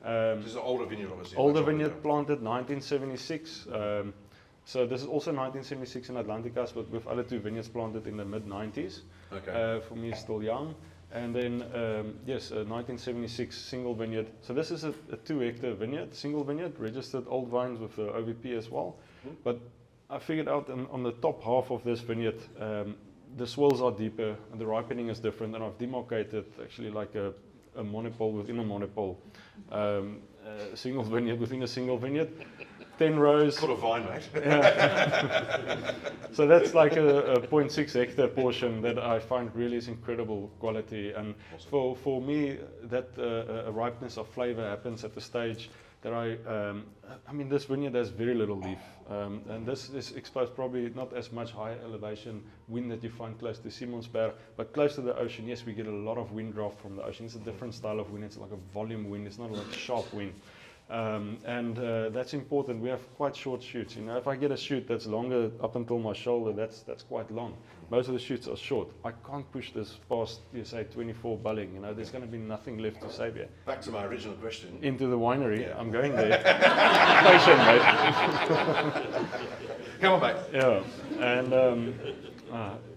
Yeah. This is an older vineyard, obviously. Older vineyard, planted 1976. So this is also 1976 in Atlanticas, but with other 2 vineyards planted in the mid-90s. Okay. For me, it's still young. And then, 1976 single vineyard. So this is a 2-hectare vineyard, single vineyard, registered old vines with the OVP as well. Mm-hmm. But I figured out on the top half of this vineyard, the swells are deeper and the ripening is different. And I've demarcated actually like a monopole within a monopole, single vineyard within a single vineyard, 10 rows. Full of vine, mate. Yeah. So that's like a 0.6 hectare portion that I find really is incredible quality. And awesome. For me, that ripeness of flavor happens at the stage that I mean, this vineyard has very little leaf. And this is exposed probably not as much high elevation wind that you find close to Simonsberg, but close to the ocean, yes, we get a lot of wind draft from the ocean. It's a different style of wind. It's like a volume wind. It's not like a sharp wind. And that's important. We have quite short shoots. You know, if I get a shoot that's longer up until my shoulder, that's quite long. Most of the shoots are short. I can't push this past, you say, 24 bulling. You know, there's going to be nothing left to save here. Back to my original question. Into the winery, Yeah. I'm going there. Patient, mate. Come on, mate. Yeah, and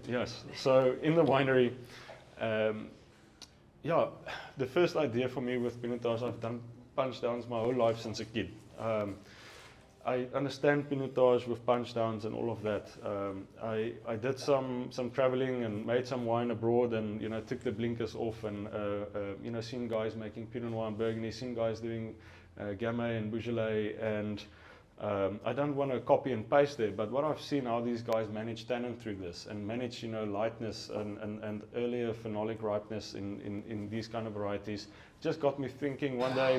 yes. So in the winery, yeah, the first idea for me with Pinotage, I've done punch downs my whole life since a kid. I understand Pinotage with punch downs and all of that. I did some traveling and made some wine abroad, and took the blinkers off, and seen guys making Pinot Noir and Burgundy, seen guys doing Gamay and Beaujolais, and I don't want to copy and paste there, but what I've seen how these guys manage tannin through this and manage lightness and earlier phenolic ripeness in these kind of varieties just got me thinking one day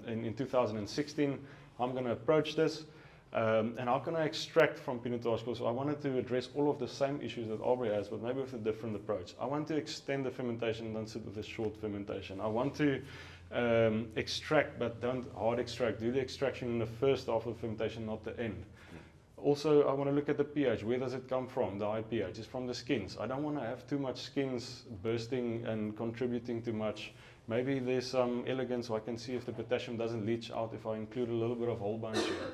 in 2016, I'm going to approach this and how can I extract from Pinotage, because I wanted to address all of the same issues that Abrie has, but maybe with a different approach. I want to extend the fermentation and don't sit with a short fermentation. I want to extract, but don't hard extract. Do the extraction in the first half of the fermentation, not the end. Also, I want to look at the pH. Where does it come from? The high pH is from the skins. I don't want to have too much skins bursting and contributing too much. Maybe there's some elegance, so I can see if the potassium doesn't leach out if I include a little bit of whole vine sugar.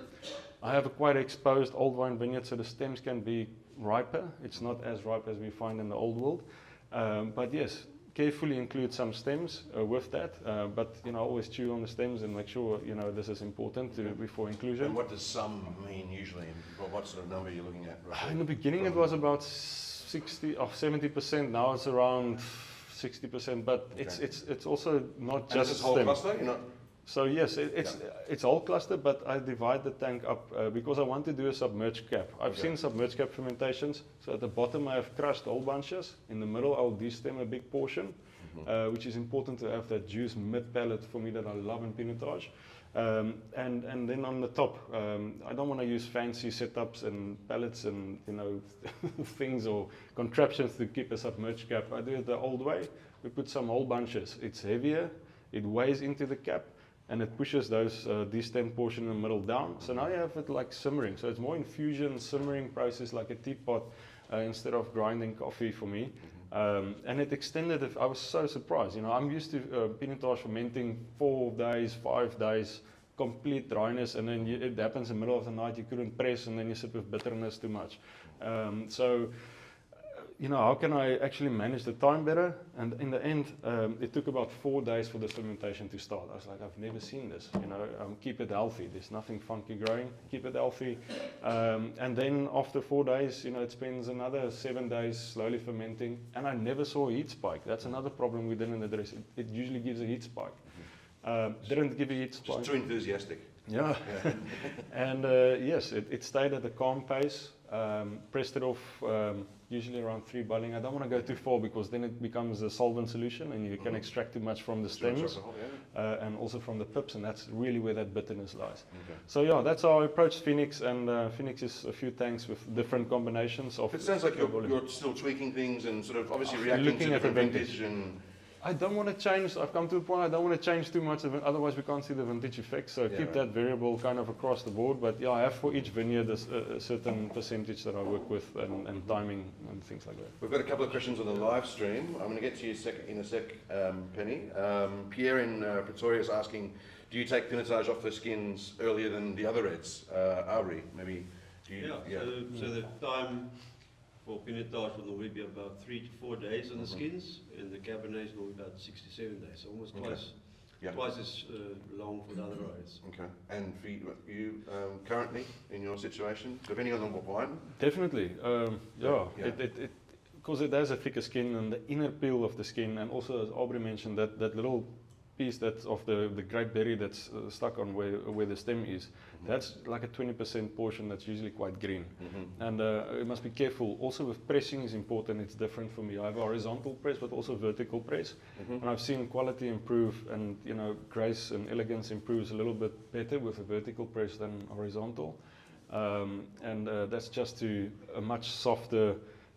I have a quite exposed old vine vineyard, so the stems can be riper. It's not as ripe as we find in the old world. But yes, carefully include some stems with that, but always chew on the stems and make sure this is important before inclusion. And what does some mean usually? What sort of number are you looking at? Roughly? In the beginning it was about 60 or 70%. Now it's around 60%, but Okay. it's also not And just is this whole stem. cluster? You're not. So yes, it's all cluster, but I divide the tank up because I want to do a submerged cap. I've seen submerged cap fermentations. So at the bottom I have crushed whole bunches. In the middle I'll destem a big portion, which is important to have that juice mid-palate for me that I love in Pinotage. And then on the top, I don't want to use fancy setups and pallets and things or contraptions to keep a submerged cap. I do it the old way. We put some whole bunches. It's heavier, it weighs into the cap, and it pushes those destemmed portion in the middle down. So now you have it like simmering. So it's more infusion, simmering process like a teapot instead of grinding coffee for me. And it extended. I was so surprised. I'm used to Pinotage fermenting 4 days, 5 days, complete dryness, and then it happens in the middle of the night. You couldn't press, and then you sit with bitterness too much. So how can I actually manage the time better? And in the end, it took about 4 days for the fermentation to start. I was like, I've never seen this. Keep it healthy. There's nothing funky growing. Keep it healthy. And then after 4 days, it spends another 7 days slowly fermenting. And I never saw a heat spike. That's another problem we didn't address. It usually gives a heat spike. Didn't give a heat spike. Just too enthusiastic. Yeah. And yes, it stayed at a calm pace. Pressed it off usually around 3 bulling. I don't want to go too far because then it becomes a solvent solution and you can extract too much from the stems and also from the pips, and that's really where that bitterness lies. Okay. So yeah, that's how I approached Phoenix, and Phoenix is a few tanks with different combinations of. It sounds like you're still tweaking things and sort of obviously reacting looking to at the different vintage. vintage and. I don't want to change. I've come to a point I don't want to change too much of it, otherwise we can't see the vintage effect. So keep that variable kind of across the board. But yeah, I have for each vineyard a certain percentage that I work with and timing and things like that. We've got a couple of questions on the live stream. I'm going to get to you in a sec, Penny. Pierre in Pretoria is asking, do you take Pinotage off the skins earlier than the other reds? Abrie, maybe. So the time for Pinotage will normally be about 3 to 4 days on the skins, and the Cabernets will be about 6 to 7 days, so almost twice as long for the other varieties. Okay. And for you currently in your situation, depending on the wine? Definitely. Because it has a thicker skin and the inner peel of the skin, and also as Abrie mentioned, that little piece that's of the grape berry that's stuck on where the stem is, that's like a 20% portion that's usually quite green. And you must be careful. Also with pressing is important. It's different for me. I have a horizontal press but also vertical press, and I've seen quality improve, and grace and elegance improves a little bit better with a vertical press than horizontal. And that's just to a much softer,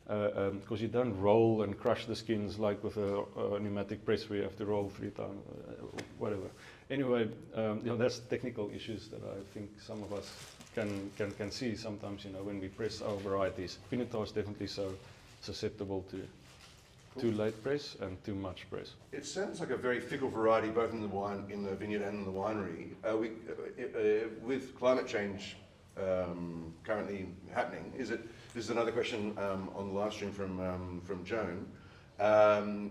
because you don't roll and crush the skins like with a pneumatic press where you have to roll 3 times, whatever. Anyway, that's technical issues that I think some of us can see sometimes, when we press our varieties. Pinotage is definitely so susceptible to too late press and too much press. It sounds like a very fickle variety, both in the vineyard and in the winery. With climate change currently happening, this is another question on the live stream from Joan.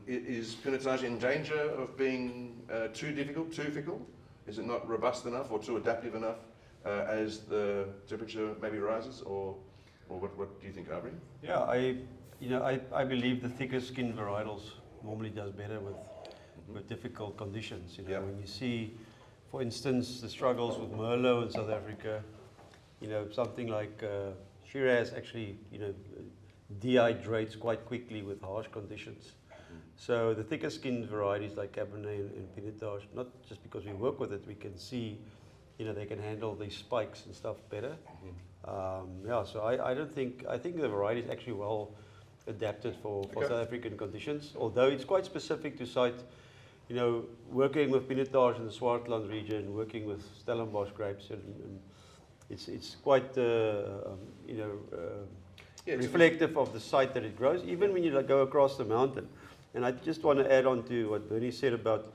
Is Pinotage in danger of being too difficult, too fickle? Is it not robust enough or too adaptive enough as the temperature maybe rises, or what do you think, Abrie? Yeah, I believe the thicker skin varietals normally does better with difficult conditions. When you see, for instance, the struggles with Merlot in South Africa, something like Shiraz actually, dehydrates quite quickly with harsh conditions. So the thicker skinned varieties like Cabernet and Pinotage, not just because we work with it, we can see, they can handle these spikes and stuff better. So I think the variety is actually well adapted for South African conditions, although it's quite specific to site. Working with Pinotage in the Swartland region, working with Stellenbosch grapes, and it's quite reflective of the site that it grows, even when you go across the mountain. And I just want to add on to what Bernie said about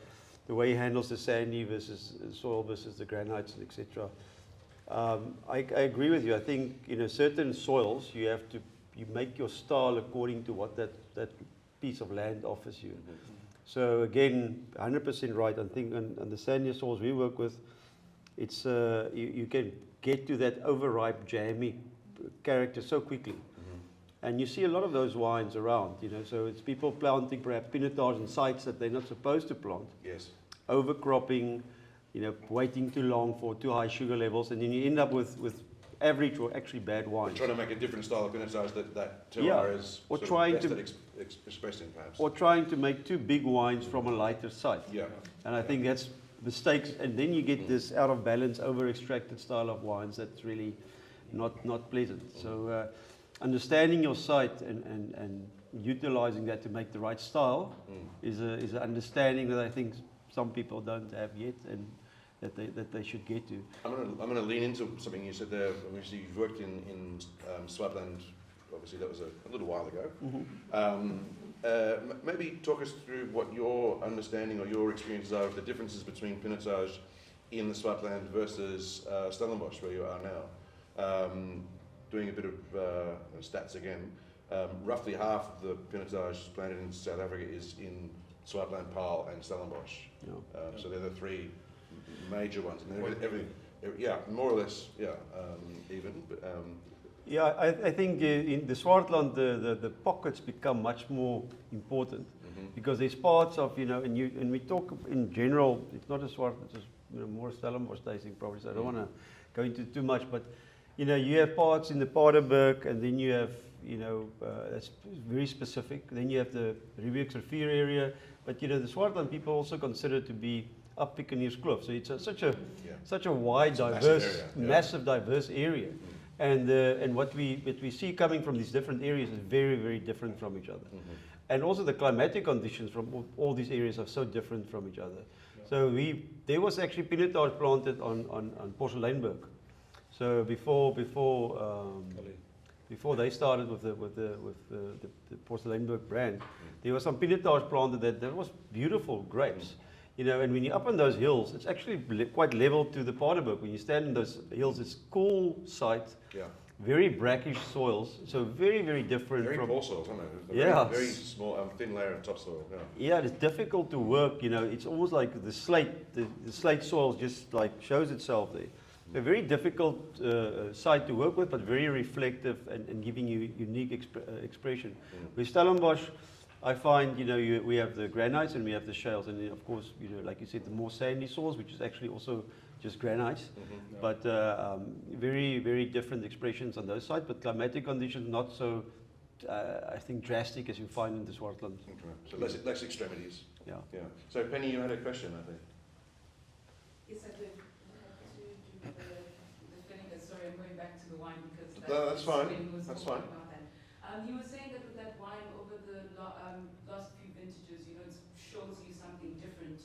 the way he handles the sandy versus soil versus the granites, etc. I agree with you. I think certain soils you make your style according to what that piece of land offers you. So again, 100% right. I think on the sandy soils we work with, it's you can get to that overripe, jammy character so quickly. And you see a lot of those wines around, so it's people planting perhaps Pinotage in sites that they're not supposed to plant. Yes. Overcropping, waiting too long for too high sugar levels, and then you end up with average or actually bad wines. Trying to make a different style of Pinotage that terroir is or sort of trying best to expressed in, perhaps. Or trying to make too big wines from a lighter site. Yeah. And I think that's mistakes, and then you get this out of balance, over extracted style of wines that's really not pleasant. So understanding your site and utilizing that to make the right style is an understanding that I think some people don't have yet, and that they should get to. I'm going to lean into something you said there. Obviously, you've worked in Swartland. Obviously, that was a little while ago. Maybe talk us through what your understanding or your experiences are of the differences between Pinotage in the Swartland versus Stellenbosch, where you are now. Doing a bit of stats again, roughly half of the Pinotage planted in South Africa is in Swartland, Paarl and Stellenbosch. So they're the three major ones. And everything, more or less, even. But, I think in the Swartland, the pockets become much more important because there's parts of, and we talk in general, it's not a Swartland, it's more Stellenbosch tasting probably, so I don't want to go into too much, but you have parts in the Paardenberg, and then you have, that's very specific. Then you have the Riebeeck's Rivier area, but the Swartland people also consider to be up Piccaninny's Kloof. So it's such a wide, diverse, massive, diverse area. And what we see coming from these different areas is very, very different from each other. And also the climatic conditions from all these areas are so different from each other. So there was actually Pinotage planted on Porseleinberg. So before they started with the Porseleinberg brand, there was some Pinotage planted that was beautiful grapes. And when you're up on those hills, it's actually quite level to the Paardenberg. When you stand in those hills, it's cool site, very brackish soils, so very, very different. Very from poor soils, aren't they? Very small, thin layer of topsoil. Yeah, it's difficult to work. It's almost like the slate soil just like shows itself there. A very difficult site to work with, but very reflective and giving you unique expression. With Stellenbosch, I find we have the granites and we have the shales, and then of course like you said, the more sandy soils, which is actually also just granites, but very, very different expressions on those sites. But climatic conditions not so I think drastic as you find in the Swartland. So less extremities. Yeah. So Penny, you had a question, I think. Yes, I did. The vinegar. Sorry, I'm going back to the wine because No, that's fine. That's fine. About that. You were saying that with that wine over the last few vintages, it shows you something different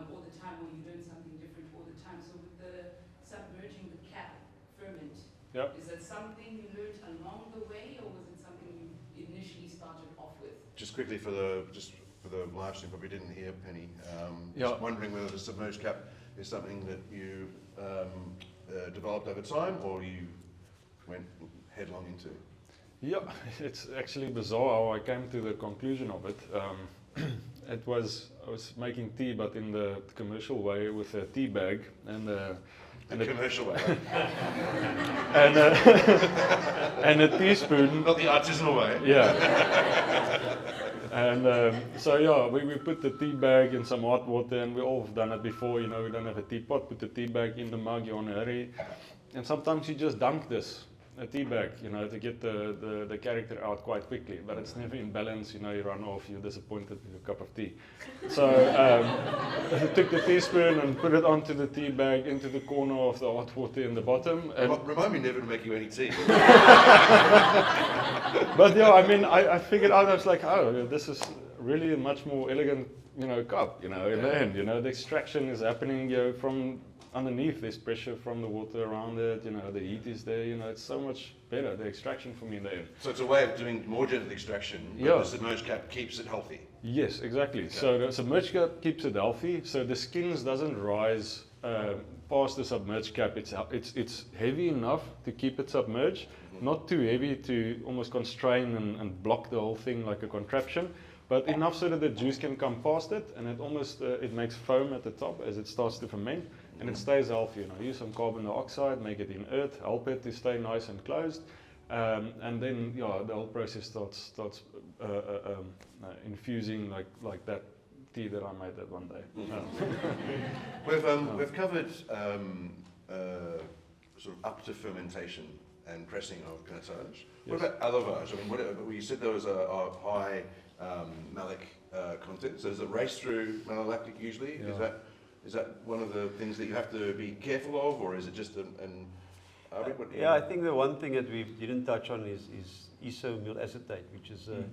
all the time, or you learn something different all the time. So with the submerging the cap ferment, Yep. is that something you learned along the way, or was it something you initially started off with? Just quickly for the live stream, probably didn't hear Penny. Yeah. Just wondering whether the submerged cap is something that you developed over time, or you went headlong into. Yeah, it's actually bizarre how I came to the conclusion of it. I was making tea, but in the commercial way with a tea bag and The commercial way, and and a teaspoon. not the artisanal way. Yeah. And so yeah, we put the tea bag in some hot water, and we all have done it before. You know, we don't have a teapot. Put the tea bag in the mug. You're on a hurry, and sometimes you just dunk a tea bag, you know, to get the character out quite quickly. But it's never in balance. You know, you run off. You're disappointed with your cup of tea. So I took the teaspoon and put it onto the tea bag into the corner of the hot water in the bottom. And Remind me never to make you any tea. but yeah, I mean, I figured out, I was like, oh, this is really a much more elegant, you know, cup, you know, in the end, you know, the extraction is happening, you know, from underneath, there's pressure from the water around it, you know, the heat is there, you know, it's so much better, the extraction for me in the end. So it's a way of doing more gentle extraction, but Yeah. the submerged cap keeps it healthy. Yes, exactly. So the submerged cap keeps it healthy, so the skins doesn't rise past the submerged cap. It's heavy enough to keep it submerged, not too heavy to almost constrain and block the whole thing like a contraption, but enough so that the juice can come past it, and it almost it makes foam at the top as it starts to ferment, and it stays healthy. You know, use some carbon dioxide, make it inert, help it to stay nice and closed, and then yeah, the whole process starts infusing like that tea that I made that one day. We've covered sort of up to fermentation and pressing of Pinotage. What Yes. about élevage? I mean, you said there was a high malic content. So does it race through malolactic usually? Yeah. Is that one of the things that you have to be careful of, or is it just Yeah, I think the one thing that we didn't touch on is isomyl acetate, which is a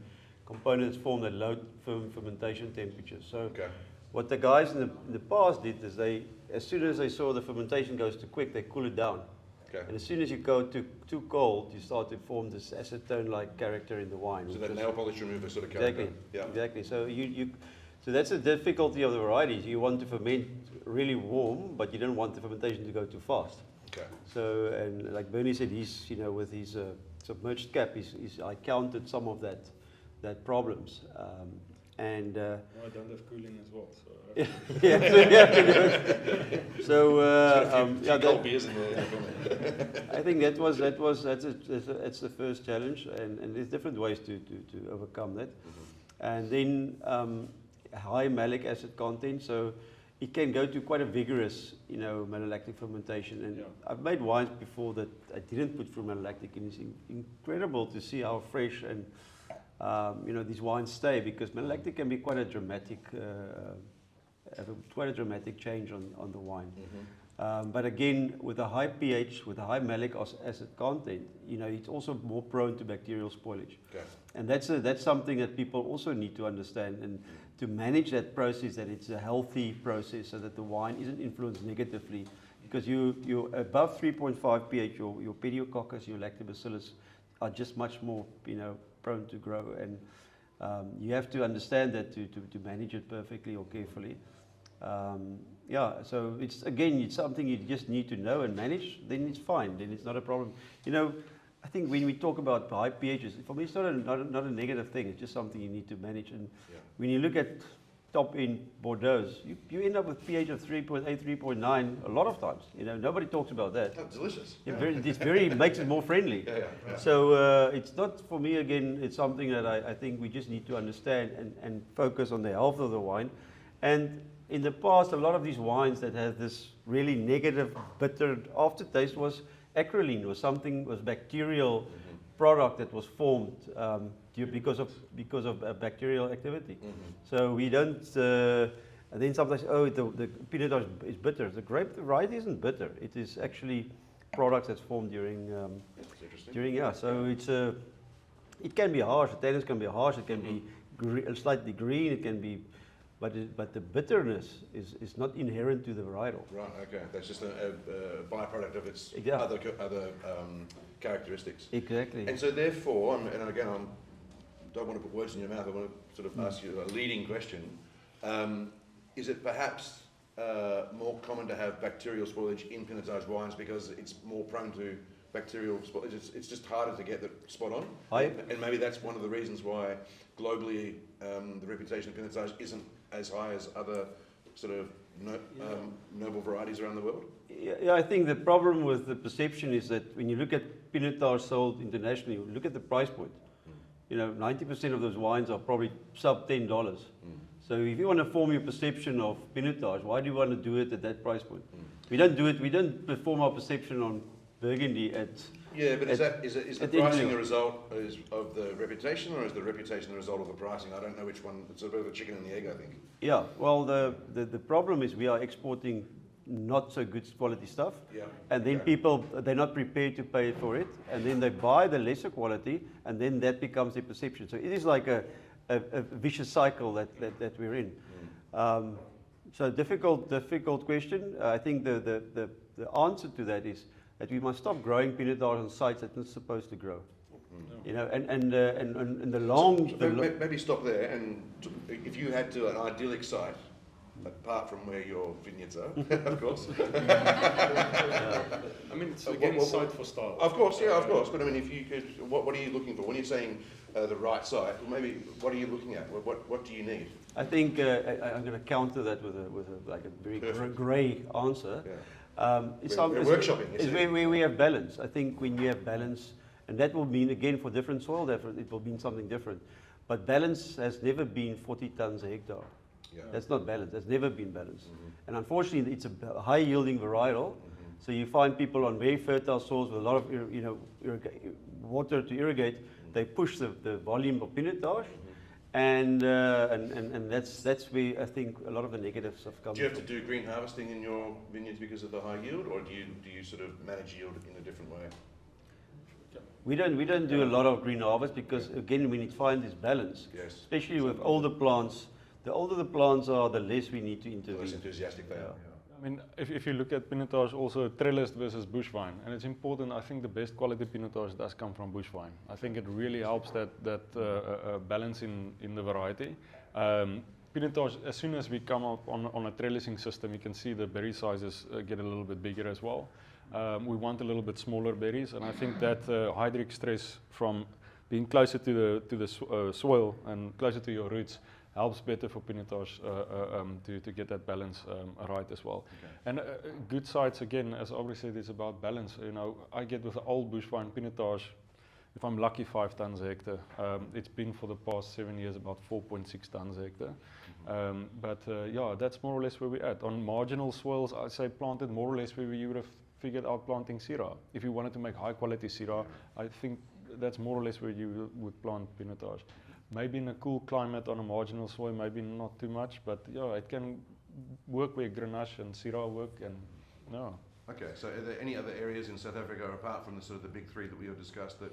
component that's formed at low fermentation temperatures. So Okay. what the guys in the past did is as soon as they saw the fermentation goes too quick, they cool it down. Okay. And as soon as you go too cold, you start to form this acetone-like character in the wine. So which that is- nail polish remover sort of character. Exactly. Yeah. Exactly. So so that's the difficulty of the varieties. You want to ferment really warm, but you don't want the fermentation to go too fast. Okay. So, and like Bernie said, with his submerged cap, I counted some of that problems. And I don't have cooling as well, so yeah, so you have to do it. So yeah, Cold beers in the I think that's the first challenge, and there's different ways to overcome that. And then high malic acid content, so it can go to quite a vigorous, malolactic fermentation. And Yeah. I've made wines before that I didn't put through malolactic, and it's incredible to see how fresh and these wines stay, because malolactic can be quite a dramatic, change on the wine. But again, with a high pH, with a high malic acid content, it's also more prone to bacterial spoilage. Okay. And that's something that people also need to understand, and to manage that process, that it's a healthy process, so that the wine isn't influenced negatively. Because you're above 3.5 pH, your pediococcus, your lactobacillus are just much more, prone to grow, and you have to understand that to manage it perfectly or carefully. So it's something you just need to know and manage. Then it's fine. Then it's not a problem. I think when we talk about high pHs, for me it's not a negative thing. It's just something you need to manage. And when you look at top-end Bordeaux, you end up with pH of 3.8, 3.9 a lot of times. Nobody talks about that. That's delicious. It makes it more friendly. Yeah. So it's not, for me, again, it's something that I think we just need to understand and focus on the health of the wine. And in the past, a lot of these wines that had this really negative, bitter aftertaste was acrolein, was bacterial product that was formed because of bacterial activity. So we don't. And then sometimes, the Pinotage is bitter. The grape variety isn't bitter. It is actually products that's formed during. That's interesting. So it can be harsh. The tannins can be harsh. It can be slightly green. It can be but the bitterness is not inherent to the varietal. Right. Okay. That's just a byproduct of its Yeah. other characteristics. Exactly. And so therefore, and again, I don't want to put words in your mouth. I want to sort of ask you a leading question. Is it perhaps more common to have bacterial spoilage in Pinotage wines because it's more prone to bacterial spoilage? It's just harder to get that spot on. And maybe that's one of the reasons why globally the reputation of Pinotage isn't as high as other sort of noble varieties around the world. Yeah, I think the problem with the perception is that when you look at Pinotage sold internationally, you look at the price point. 90% of those wines are probably sub $10. So if you want to form your perception of Pinotage, why do you want to do it at that price point? We don't do it. We don't perform our perception on Burgundy at. Yeah, but is the pricing a result of the reputation, or is the reputation the result of the pricing? I don't know which one. It's a bit of a chicken and the egg, I think. Yeah. Well, the problem is we are exporting not so good quality stuff, and then people, they're not prepared to pay for it, and then they buy the lesser quality, and then that becomes their perception. So it is like a vicious cycle that we're in. So difficult question. I think the answer to that is that we must stop growing Pinotage on sites that are not supposed to grow. And the long. Maybe stop there. And if you had to an idyllic site, apart from where your vineyards are, of course. I mean, it's again site for style. Of course, yeah, of course. But I mean, if you could, what are you looking for when you're saying the right site? Maybe what are you looking at? What do you need? I think I'm going to counter that with a very grey answer. Yeah. It's We're workshopping. It's where we have balance. I think when you have balance, and that will mean again for different soil, it will mean something different. But balance has never been 40 tons a hectare. Yeah. That's not balanced. That's never been balanced. And unfortunately, it's a high yielding varietal. So you find people on very fertile soils with a lot of water to irrigate. They push the volume of Pinotage, and that's where I think a lot of the negatives have come. Do you have to do green harvesting in your vineyards because of the high yield, or do you sort of manage yield in a different way? We don't do a lot of green harvest because again we need to find this balance, especially with older plants. The older the plants are, the less we need to intervene. The less enthusiastic they are. I mean, if you look at Pinotage, also trellised versus bush vine, and it's important. I think the best quality Pinotage does come from bush vine. I think it really helps that balance in the variety. Pinotage, as soon as we come up on a trellising system, you can see the berry sizes get a little bit bigger as well. We want a little bit smaller berries, and I think that hydric stress from being closer to the soil and closer to your roots helps better for Pinotage to get that balance right as well. And good sites, again, as Abrie said, is about balance. I get with the old bush vine Pinotage, if I'm lucky, 5 tons a hectare. It's been for the past 7 years about 4.6 tons a hectare. But that's more or less where we're at. On marginal soils, I'd say planted more or less where you would have figured out planting Syrah. If you wanted to make high quality Syrah, I think that's more or less where you would plant Pinotage. Maybe in a cool climate on a marginal soil, maybe not too much, but it can work where Grenache and Syrah work, and Okay, so are there any other areas in South Africa apart from the big three that we have discussed that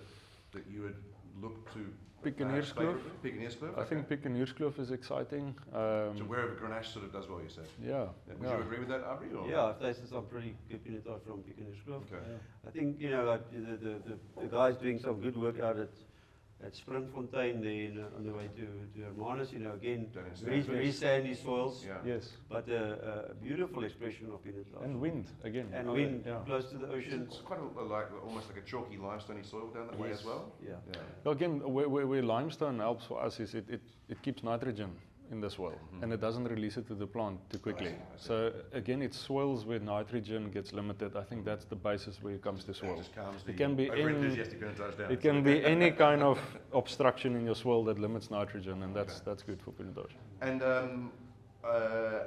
you would look to? Pick and Heerskloof. Pickenierskloof. I think Pick and Heerskloof is exciting. So wherever Grenache sort of does well, you said. Yeah. Would you agree with that, Abrie? Or? Yeah, I've tasted some pretty good Pinotage from Pick and Heerskloof. Okay. I think the guys doing some good work out at Sprintfontein there on the way to Hermanus, again, very sandy soils, Yes. but a beautiful expression of Pinotage. And wind, again. And wind, close to the ocean. It's quite almost like a chalky limestone soil down that way as well. Yeah. Well, again, where limestone helps for us is it keeps nitrogen in the soil, and it doesn't release it to the plant too quickly. I see. So again, it's soils where nitrogen gets limited. I think that's the basis when it comes to soil. It can be any kind of obstruction in your soil that limits nitrogen, and that's good for Pinotage. And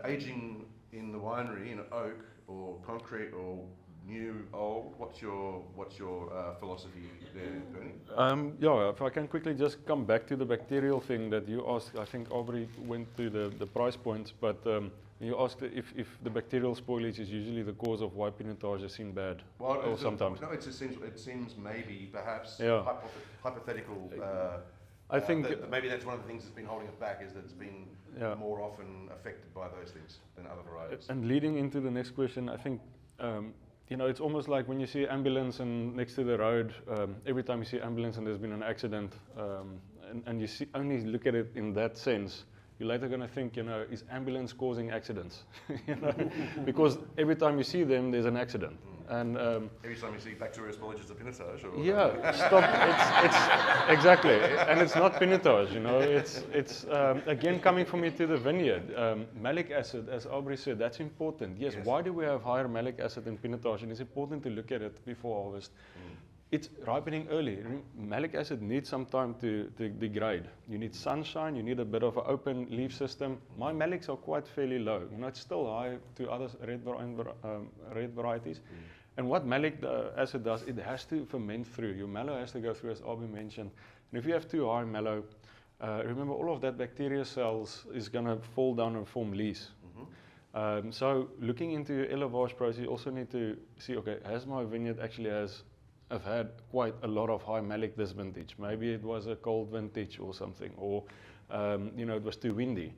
aging in the winery in oak or concrete or new, old, what's your philosophy there, Bernie? If I can quickly just come back to the bacterial thing that you asked. I think Abrie went to the price points, but you asked if the bacterial spoilage is usually the cause of why Pinotage is seen bad, sometimes. No, it seems maybe perhaps hypothetical I think maybe that's one of the things that's been holding it back, is that it's been Yeah. more often affected by those things than other varieties. And leading into the next question, I think, it's almost like when you see ambulance and next to the road, every time you see ambulance and there's been an accident, and you only look at it in that sense, you're later going to think, is ambulance causing accidents? Because every time you see them, there's an accident. And Every time you see bacteria spoilage, a Pinotage. Or stop. It's exactly, and it's not Pinotage. It's again coming from me to the vineyard. Malic acid, as Abrie said, that's important. Yes. Why do we have higher malic acid in Pinotage? And it's important to look at it before harvest. It's ripening early. Malic acid needs some time to degrade. You need sunshine. You need a bit of an open leaf system. My malics are quite fairly low. It's still high to other red varieties. And what malic acid does, it has to ferment through. Your mallow has to go through, as Abrie mentioned. And if you have too high mallow, remember all of that bacteria cells is going to fall down and form lees. So looking into your élevage process, you also need to see, okay, has my vineyard actually I've had quite a lot of high malic this vintage. Maybe it was a cold vintage or something, or it was too windy.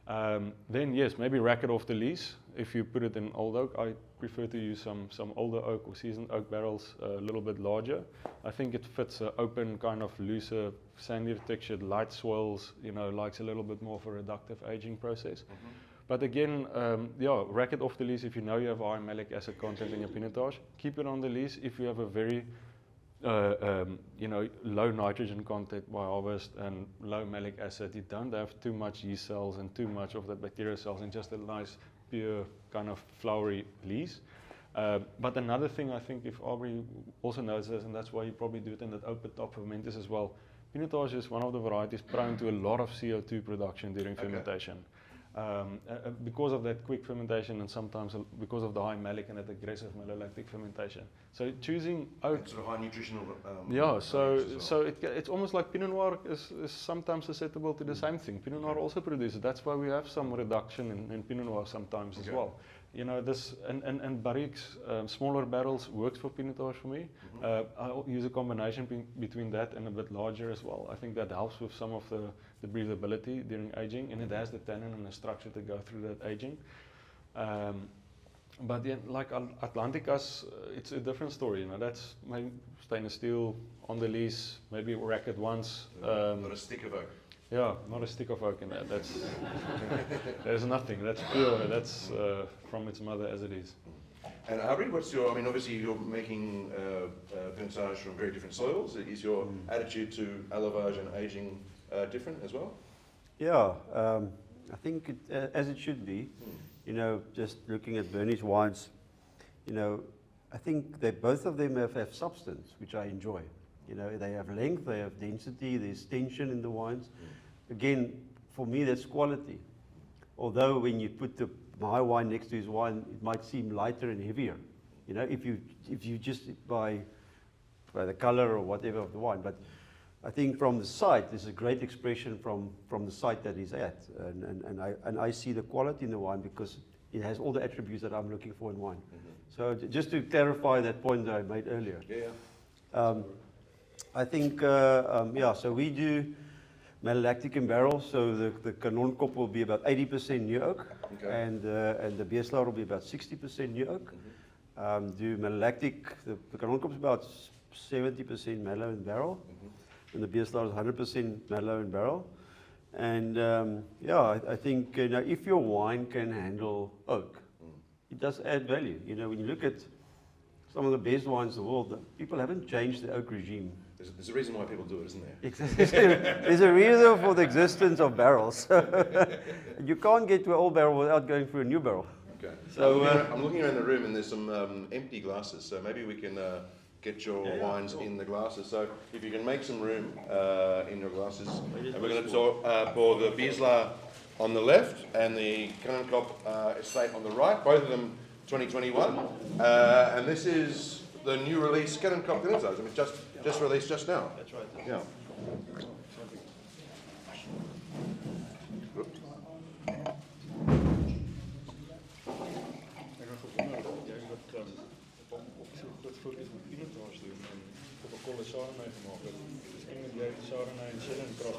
Then yes, maybe rack it off the lees. If you put it in old oak, I prefer to use some older oak or seasoned oak barrels, a little bit larger. I think it fits an open, kind of looser, sandier textured, light swirls. Likes a little bit more of a reductive aging process. But again, rack it off the lees if you know you have high malic acid content in your Pinotage. Keep it on the lees if you have a very low nitrogen content by harvest and low malic acid. You don't have too much yeast cells and too much of the bacterial cells, and just a nice, pure, kind of flowery lees. But another thing, I think, if Abrie also knows this, and that's why you probably do it in that open top fermenters as well, Pinotage is one of the varieties prone to a lot of CO2 production during fermentation. Because of that quick fermentation, and sometimes because of the high malic and that aggressive malolactic fermentation. So choosing oak, sort of high nutritional. it's almost like Pinot Noir is sometimes susceptible to the same thing. Pinot Noir also produces. That's why we have some reduction in Pinot Noir sometimes as well. This and barriques, smaller barrels works for Pinotage for me. I use a combination between that and a bit larger as well. I think that helps with some of the breathability during aging, and it has the tannin and the structure to go through that aging. But then, like Atlanticas, it's a different story. That's maybe stainless steel on the lees, maybe rack it once. Not a stick of oak. Yeah, not a stick of oak in that. There's nothing. That's pure. That's from its mother as it is. And Abrie, obviously you're making Pinotage from very different soils. Is your attitude to élevage and aging different as well? Yeah, I think as it should be. Just looking at Bernie's wines, I think that both of them have substance, which I enjoy. They have length, they have density, there's tension in the wines. Again, for me, that's quality. Although when you put my wine next to his wine, it might seem lighter and heavier. If you just by the color or whatever of the wine. But I think from the site, there's a great expression from the site that he's at, and I see the quality in the wine because it has all the attributes that I'm looking for in wine. So just to clarify that point that I made earlier. I think so we do malolactic in barrel, so the Kanonkop will be about 80% new oak, and the Beeslaar will be about 60% new oak. Do malolactic, the Kanonkop is about 70% mallow in barrel. And the Beeslaar is 100% mallow in barrel. And I think if your wine can handle oak, it does add value. When you look at some of the best wines in the world, people haven't changed the oak regime. There's a reason why people do it, isn't there? There's a reason for the existence of barrels. You can't get to an old barrel without going through a new barrel. Okay. So I'm looking around the room and there's some empty glasses, so maybe we can get your wines in the glasses. So if you can make some room in your glasses, and we're going to pour the Beeslaar on the left and the Kanonkop estate on the right, both of them 2021. And this is the new release Kanonkop Pinotage. Just released just now. That's right. Yeah. Chardonnay gemaakt. Dus ik denk dat jij de Chardonnay en Chenin kras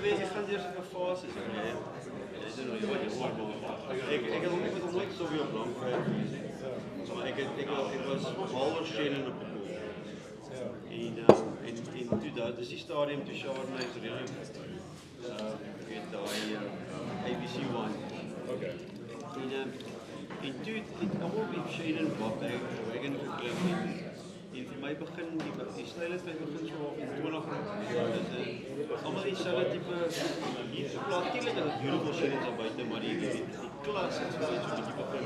weet je gaan eerst een fase zijn. Ik weet niet wat je hoort, maar ik heb ook met nooit zoveel blank geweest. Maar ik was halver Shannon op de boel. En toe dat is die stadium toe Chardonnay is redelijk. Ik weet daai ABC wine. Okay. En toe het almal met Shannon wagen geklim. En vir my begin die styl het my begin so op 20 almal dieselfde tipe hier plaatlik dat beautiful shades daar buite maar die klas het so 'n bietjie begin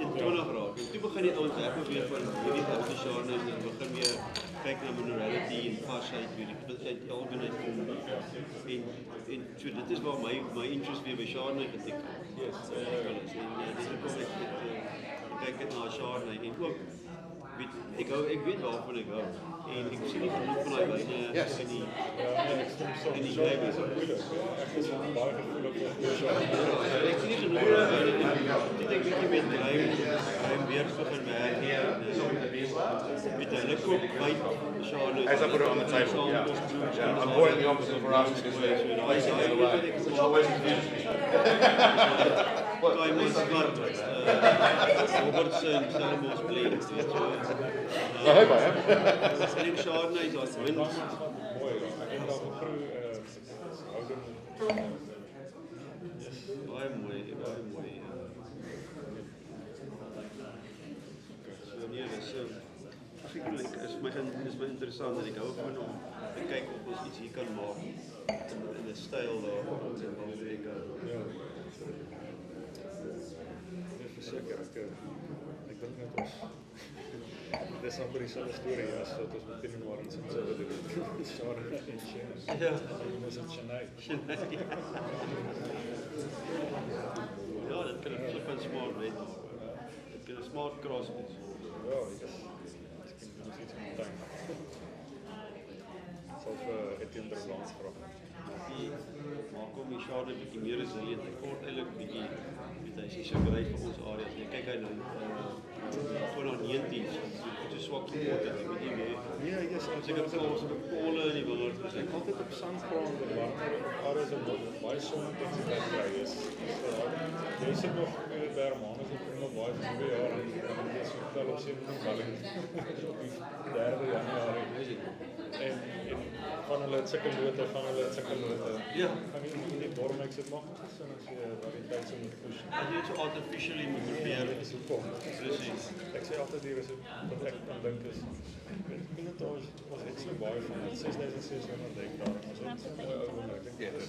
in 20 raak. En toe begin jy ontwerp weer van hierdie oude genres en begin weer kyk na minerality en varsheid weer die algemeenheid kom. En so dit is waar my interest weer by Chardonnay geteken. Yes. Dis kom ek kyk net na Chardonnay en ook ik weet waarvan ik hou. En ik zie niet genoeg van die wijnen in die grijpen. Ik is baie gevoelig Ik zie niet genoeg van die wijnen. Dit denk ik met grijp weer begin werken. Met een lekker wijn. As I put it on the table, yeah. I'm boiling the opposite for us because it's always confused me. Daai mense wat Robertson, Stellenbosch blend. I hope I am. En in Chardonnay is as wind. mooi. En dan vroeg houden. Baie mooi. So nee, dis is my interessant en ek hou van om te kyk of ons iets hier kan maak in 'n styl daar in Winemaker. Ja. Verseker ek dink net ons dis amper dieselfde storie as wat ons met Pinot Noir en so doen. Chardonnay en Shannon. Ja. Ons het Sinai. Ja, dit kan 'n flip and smart wees. Dit kan 'n smart cross wees. Ja, ek is miskien doen ons iets met tuin. Sal vir Etienne Bredell vra. Die maak hom die Chardonnay bietjie meer resilient. Hy kort eintlik bietjie hy is nie so bereid vir ons areas nie. Kyk hy nou voor na 19 so swak geword het, ek weet nie meer. Nee, yes, Seker ons op kolle in die wingerd. Dus ek altyd op sandgrond en warmer areas en baie sonintensiteit kry is. Jy sit nog in die Bergmanus en kom nog baie vir 2 jaar en dan is so wel op 17 balling op die 3 Januarie. En van hulle het sulke lote, Ja. Gaan nie die Bormex het nog gesin as jy variëteit sou moet push. As jy dit so artificially moet probeer. Dis hoekom. Presies. Ek sê altyd hier is wat ek aan dink is Pinotage was net so baie van 6600 hektaar. Ons het so mooi ou wonder. Ek dink Yeah, it's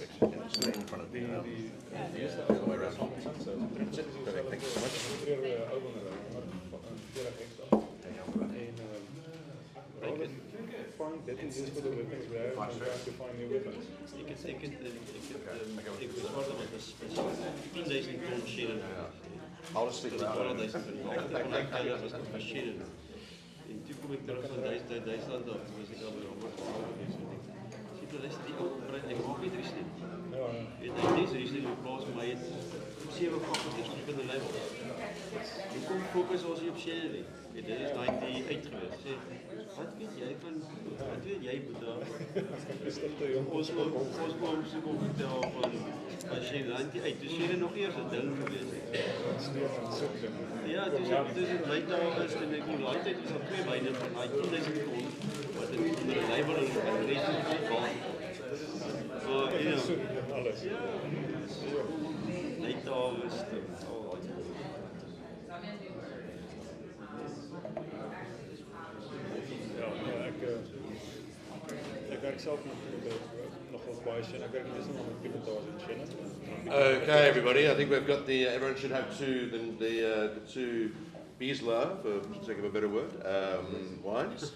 straight in front of me. die eerste ou wonder is van Sunset. Thank you so much. Ou wonder, 40 hektaar. En find better use for the weapons we have and try to find new weapons. Ik beswaar dat het is 10.000 ton Shannon. I'll just stick Dit to is that. 12.000 ton. Ek was nog van Shannon. En toe kom ek terug van Duitsland af. Toen was ek al by Robert geweest. Sien jy, dis die opbreid. Ek maak nie Riesling. Ja, Weet jy, dis Riesling in plaas van my het 7 fakkels is op in die label. En kom fokus ons hier op Shannon nie. Dit is 98 geweest. Sê, wat weet jy Boeta? is dat te jong? Ons moet so kom vertel van Shannon 98. Toe Shannon nog eers 'n ding geweest het. Stuur van soek. Ja, dis my daar is en ek die tyd is al 2 wyne van daai 10.000 ton wat in onder 'n label is en die res is vol. So, Soek en alles. net daar is dit. Ja, ek werk self nog baie Shannon. Ek werk nie net met Pinotage en Shannon. Okay, everybody. I think we've got everyone should have the two Beeslaar, for sake of a better word, wines.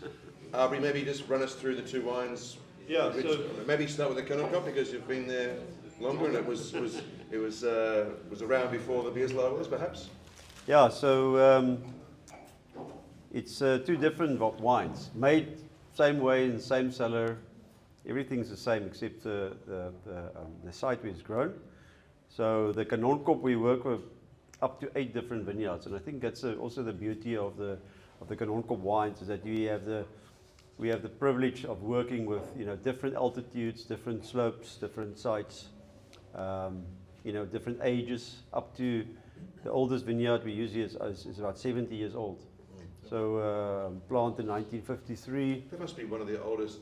Abrie, maybe just run us through the two wines. Yeah, so Maybe start with the Kanonkop because you've been there longer and it was around before the Beeslaar was, perhaps. Yeah, so it's two different wines, made same way in the same cellar. Everything's the same except the site where it's grown. So the Kanonkop, we work with up to 8 different vineyards, and I think that's also the beauty of the Kanonkop wines is that you have we have the privilege of working with, different altitudes, different slopes, different sites, different ages, up to the oldest vineyard we use here is about 70 years old. So planted in 1953. That must be one of the oldest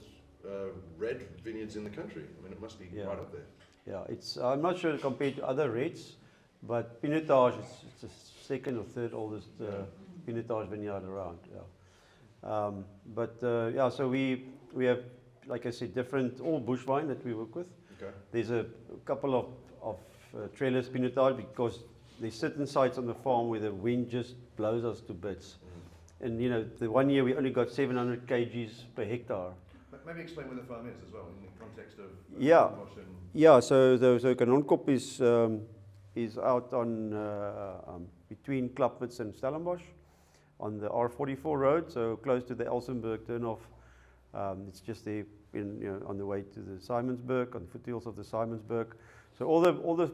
red vineyards in the country. I mean, it must be right up there. Yeah, I'm not sure compared to other reds, but Pinotage it's the second or third oldest Pinotage vineyard around. Yeah. So we have, like I said, all bush wine that we work with. Okay. There's a couple of trellis Pinotage because there's certain sites on the farm where the wind just blows us to bits. And the one year we only got 700 kgs per hectare. Maybe explain where the farm is as well in the context of Stellenbosch and Yeah, so Kanonkop is out on between Clarke and Stellenbosch on the R44 road, so close to the Elsenburg turnoff. It's just there on the way to the Simonsburg, on the foothills of the Simonsburg. So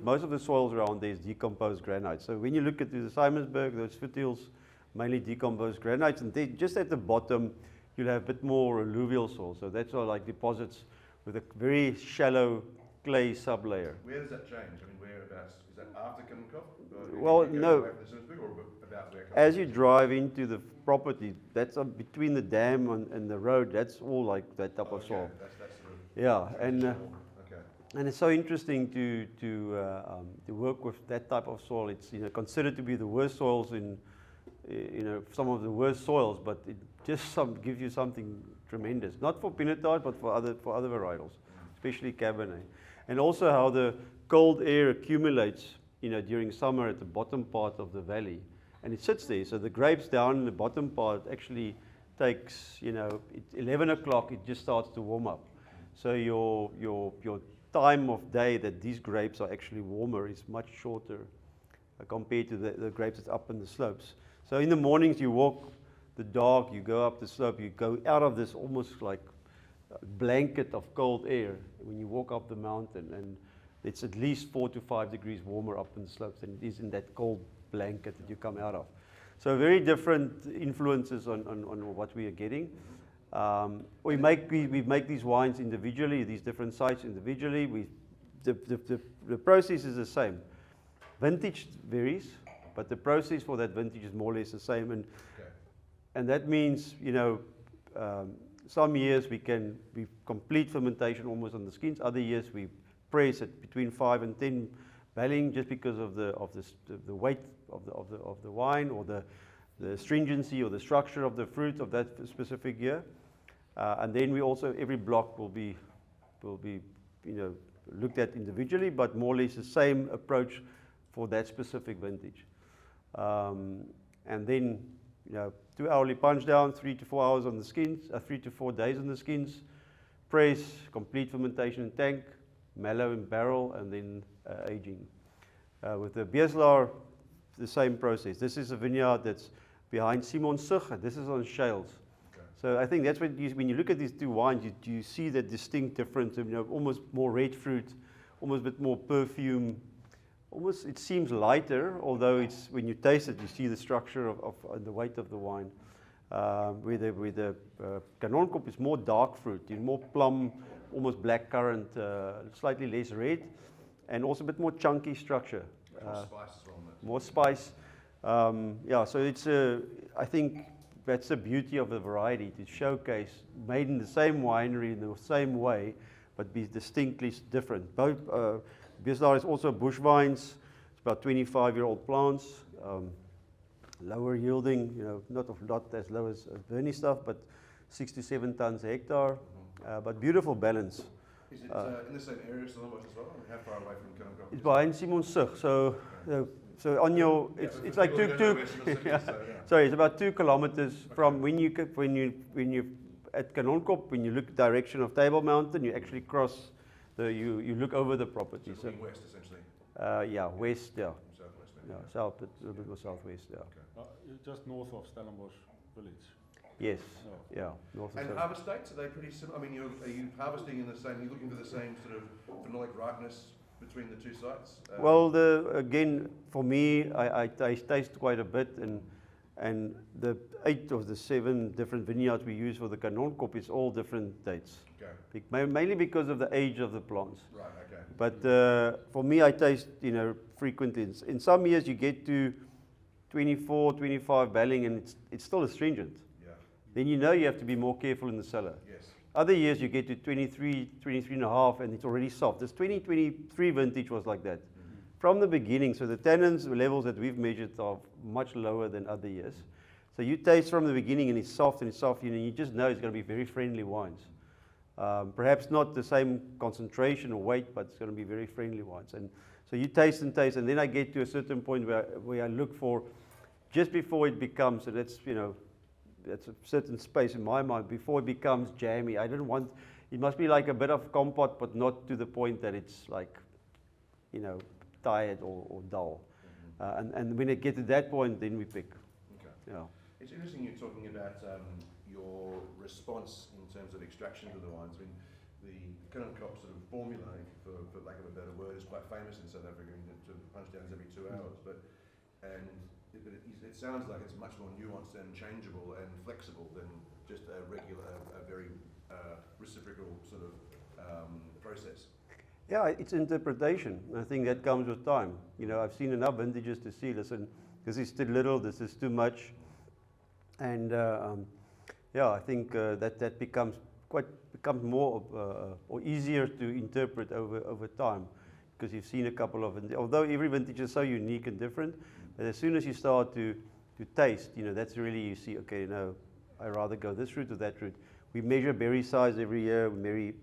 most of the soils around there is decomposed granite. So when you look at the Simonsburg, those foothills, mainly decomposed granites, and then just at the bottom you'll have a bit more alluvial soil. So that's all like deposits with a very shallow clay sublayer. where does that change? I mean, whereabouts? Is that after Kanonkop? Well, no. Away from the Simonsburg, or about where Kanonkop As you drive into the property, that's between the dam and the road. That's all like that type of soil. That's sort of Yeah, and okay. and it's so interesting to work with that type of soil. It's considered to be the worst soils in some of the worst soils, but it just gives you something tremendous. Not for Pinotage, but for other varietals, especially Cabernet. And also how the cold air accumulates, during summer at the bottom part of the valley, and it sits there. So the grapes down in the bottom part actually takes, 11 o'clock, it just starts to warm up. So your time of day that these grapes are actually warmer is much shorter compared to the grapes that's up in the slopes. So in the mornings you walk the dog, you go up the slope, you go out of this almost like blanket of cold air when you walk up the mountain, and it's at least 4 to 5 degrees warmer up in the slopes than it is in that cold blanket that you come out of. So very different influences on what we are getting. We make these wines individually, these different sites individually. The process is the same. Vintage varies, but the process for that vintage is more or less the same. And that means, some years we complete fermentation almost on the skins. Other years we press at between 5 and 10 barreling, just because of the weight of the wine, or the stringency or the structure of the fruit of that specific year. And then we also, every block will be looked at individually, but more or less the same approach for that specific vintage. And then 2-hourly punch down, 3 to 4 hours on the skins, 3 to 4 days on the skins, press, complete fermentation in tank, mellow in barrel, and then aging. With the Beeslaar, the same process. This is a vineyard that's behind Simonszug, and this is on shales. Okay. So I think that's what when you look at these two wines, you see that distinct difference of, almost more red fruit, almost a bit more perfume. Almost it seems lighter, although when you taste it, you see the structure of the weight of the wine. With the Kanonkop is more dark fruit, more plum, almost blackcurrant, slightly less red, and also a bit more chunky structure. More spice as well. More spice. So it's I think that's the beauty of the variety, to showcase made in the same winery in the same way, but be distinctly different. Both Beeslaar is also bush vines. It's about 25-year-old plants, lower yielding, not as low as Bernie stuff, but 6 to 7 tons a hectare, but beautiful balance. Is it in the same area as Stellenbosch as well? I mean, how far away from Kanonkop? It's behind Simonszug, so on your, it's like sorry, it's about 2 kilometers from when you at Kanonkop, when you look direction of Table Mountain, you actually cross. You look over the property. So west, essentially. West, Southwest. south, a little bit more southwest. Just north of Stellenbosch village. Yes, north of And Stellenbosch. harvest dates, are they pretty similar? I mean, are you harvesting in the same? Are you looking for the same sort of phenolic ripeness between the two sites? Well, again, for me, I taste quite a bit, and And the 8 of the 7 different vineyards we use for the Kanonkop is all different dates. Okay. Mainly because of the age of the plants. Right. Okay. But for me, I taste, frequently. In some years you get to 24, 25 barreling and it's still astringent. Yeah. Then you have to be more careful in the cellar. Yes. Other years you get to 23, 23 and a half and it's already soft. This 2023 vintage was like that. From the beginning, so the tannins levels that we've measured are much lower than other years. So you taste from the beginning and it's soft, and you just know it's going to be very friendly wines. Perhaps not the same concentration or weight, but it's going to be very friendly wines. And so you taste, and then I get to a certain point where I look for, just before it becomes, so that's a certain space in my mind, before it becomes jammy. I don't want, it must be like a bit of compote, but not to the point that it's like, tired or dull. And when it gets to that point, then we pick. Okay. Yeah. It's interesting you're talking about your response in terms of extraction to the wines. I mean, the Kanonkop sort of formula, for lack of a better word, is quite famous in South Africa. To punch downs every 2 hours, but it sounds like it's much more nuanced and changeable and flexible than just a very reciprocal sort of process. Yeah, it's interpretation. I think that comes with time. I've seen enough vintages to see, listen, this is too little, this is too much. And I think that becomes more or easier to interpret over time, because you've seen a couple of, although every vintage is so unique and different, but as soon as you start to taste, that's really, you see, okay, no, I rather go this route or that route. We measure berry size every year, we measure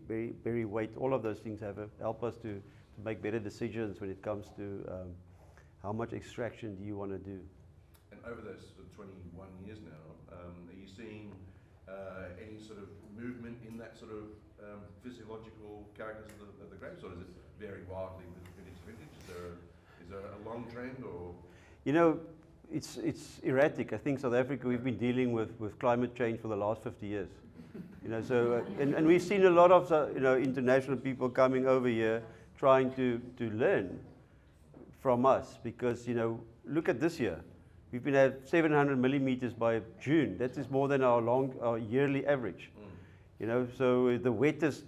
berry weight, all of those things help us to make better decisions when it comes to how much extraction do you want to do. And over those sort of 21 years now, are you seeing any sort of movement in that sort of physiological characters of the grapes, or does it vary wildly with vintage to vintage? Is there a long trend, or? It's erratic. I think South Africa, we've been dealing with climate change for the last 50 years. So and we've seen a lot of international people coming over here trying to learn from us, because look at this year. We've been at 700 millimeters by June. That is more than our yearly average. So the wettest,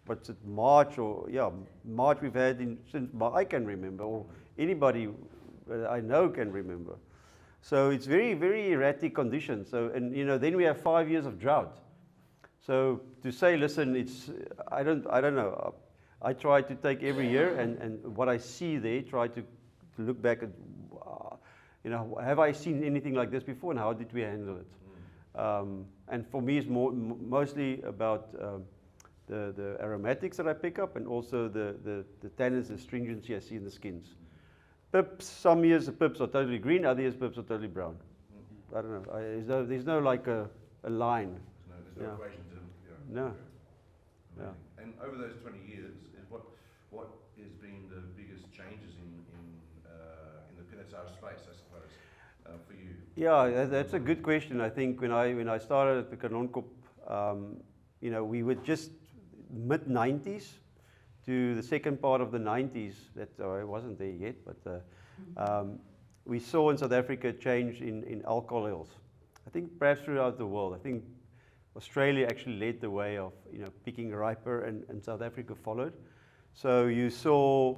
what's it, March we've had since I can remember, or anybody I know can remember. So it's very, very erratic conditions. So, and then we have 5 years of drought. So to say, listen, I don't know. I try to take every year and what I see there, try to look back at, have I seen anything like this before, and how did we handle it? And for me, it's mostly about the aromatics that I pick up, and also the tannins, the stringency I see in the skins. Pips, some years the pips are totally green, other years pips are totally brown. I don't know. There's no like a line. There's no equation to No. Yeah. And over those 20 years, what has been the biggest changes in the Pinotage space, I suppose, for you? Yeah, that's a good question. I think when I started at the Kanonkop, we were just mid-90s to the second part of the 90s. That I wasn't there yet, but we saw in South Africa a change in alcohol levels. I think perhaps throughout the world. I think Australia actually led the way of picking riper, and South Africa followed. So you saw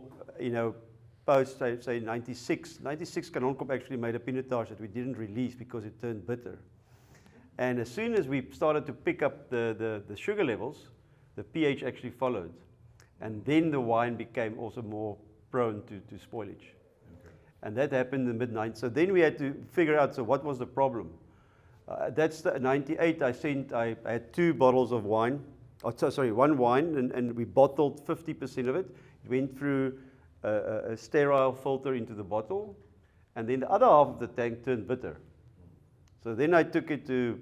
post say 96 Kanonkop actually made a Pinotage that we didn't release because it turned bitter. And as soon as we started to pick up the sugar levels, the pH actually followed. And then the wine became also more prone to spoilage. Okay. And that happened in the mid-90s. So then we had to figure out, so what was the problem? That's the 98, I had 2 bottles of wine, one wine, and we bottled 50% of it. It went through a sterile filter into the bottle, and then the other half of the tank turned bitter. So then I took it to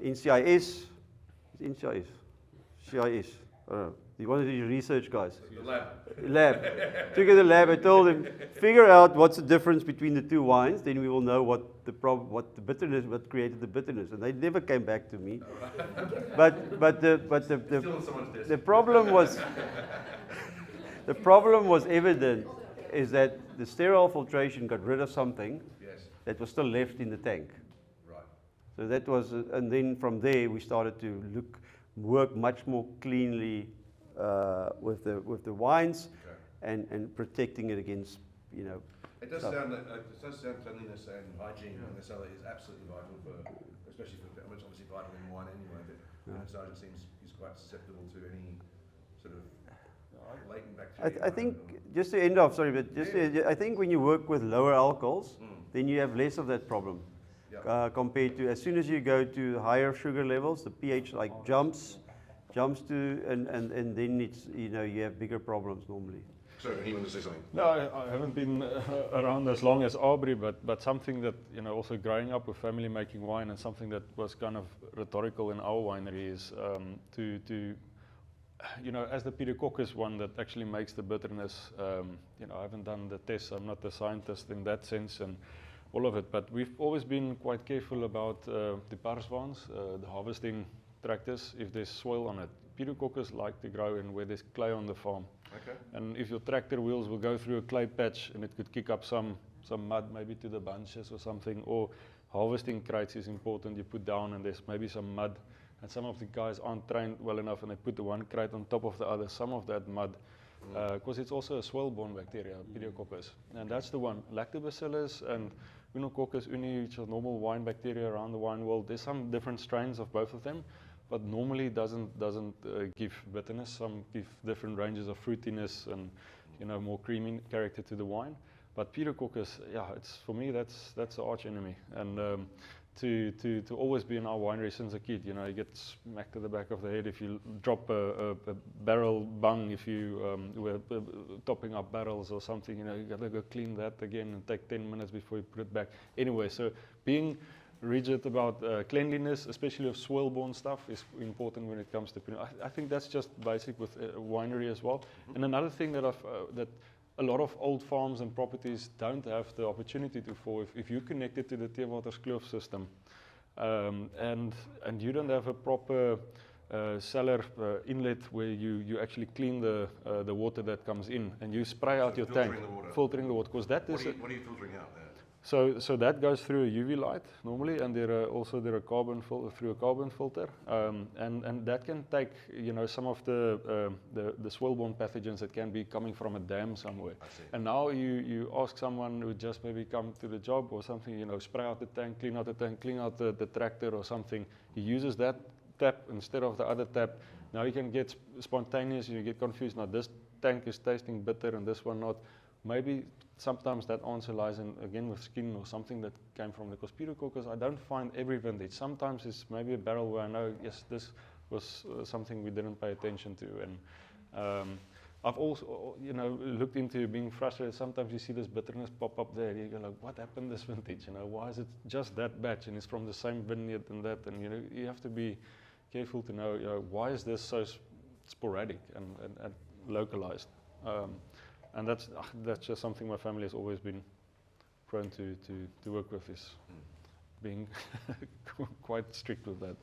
NCIS, CIS. I don't know. You want to do your research, guys? The lab. Lab. Took it to the lab. I told them, figure out what's the difference between the 2 wines. Then we will know what the bitterness, what created the bitterness. And they never came back to me. But the problem was evident. Is that the sterile filtration got rid of something that was still left in the tank. Right. So that was, and then from there we started to work much more cleanly with the wines, Okay. and protecting it against, you know. It does stuff. sound cleanliness and hygiene in the cellar is absolutely vital for, especially for, I mean, it's obviously vital in wine anyway, but Pinotage seems is quite susceptible to any sort of latent bacteria. I think, just to end off, sorry, but I think when you work with lower alcohols, then you have less of that problem. Yeah. Compared to as soon as you go to higher sugar levels, the pH jumps to, and then it's, you know, you have bigger problems normally. Sorry, he wanted to say something. No, I haven't been around as long as Abrie, but something that, you know, also growing up with family making wine, and something that was kind of rhetorical in our winery is to you know, as the Pinotage one that actually makes the bitterness, you know, I haven't done the tests, I'm not a scientist in that sense and all of it, but we've always been quite careful about the parswaans, the harvesting tractors, if there's soil on it. Pinotages like to grow in where there's clay on the farm. Okay. And if your tractor wheels will go through a clay patch and it could kick up some mud maybe to the bunches or something, or harvesting crates is important, you put down and there's maybe some mud, and some of the guys aren't trained well enough and they put the one crate on top of the other, some of that mud, because it's also a soil-borne bacteria, Pinococcus, and that's the one. Lactobacillus and Pinococcus uni, which are normal wine bacteria around the wine world, there's some different strains of both of them, but normally doesn't give bitterness. Some give different ranges of fruitiness and, you know, more creamy character to the wine. But Pinococcus, yeah, it's, for me that's the arch enemy. And to always be in our winery since a kid, you know, you get smacked to the back of the head if you drop a barrel bung, if you were topping up barrels or something, you know, you gotta go clean that again and take 10 minutes before you put it back. Anyway, so being rigid about cleanliness, especially of soil-borne stuff, is important when it comes to Pinot. I think that's just basic with winery as well. And another thing that that a lot of old farms and properties don't have the opportunity to for, if you're connected to the Teewaterskloof system, and you don't have a proper cellar inlet where you actually clean the water that comes in, and you spray out your tank, filtering the water, because that is. What are you filtering out there? So that goes through a UV light normally, and there are carbon through a carbon filter, and that can take, you know, some of the soil-borne pathogens that can be coming from a dam somewhere. And now you ask someone who just maybe come to the job or something, you know, spray out the tank, clean out the tractor or something. He uses that tap instead of the other tap. Now you can get spontaneous, you get confused. Now this tank is tasting bitter and this one not. Maybe sometimes that answer lies in, again, with skin or something that came from the Pinococcus. I don't find every vintage. Sometimes it's maybe a barrel where I know, yes, this was something we didn't pay attention to. And I've also, you know, looked into being frustrated. Sometimes you see this bitterness pop up there. You go like, what happened this vintage? You know, why is it just that batch and it's from the same vineyard and that? And you know, you have to be careful to know, you know, why is this so sporadic and localized? And that's just something my family has always been prone to work with, is being quite strict with that.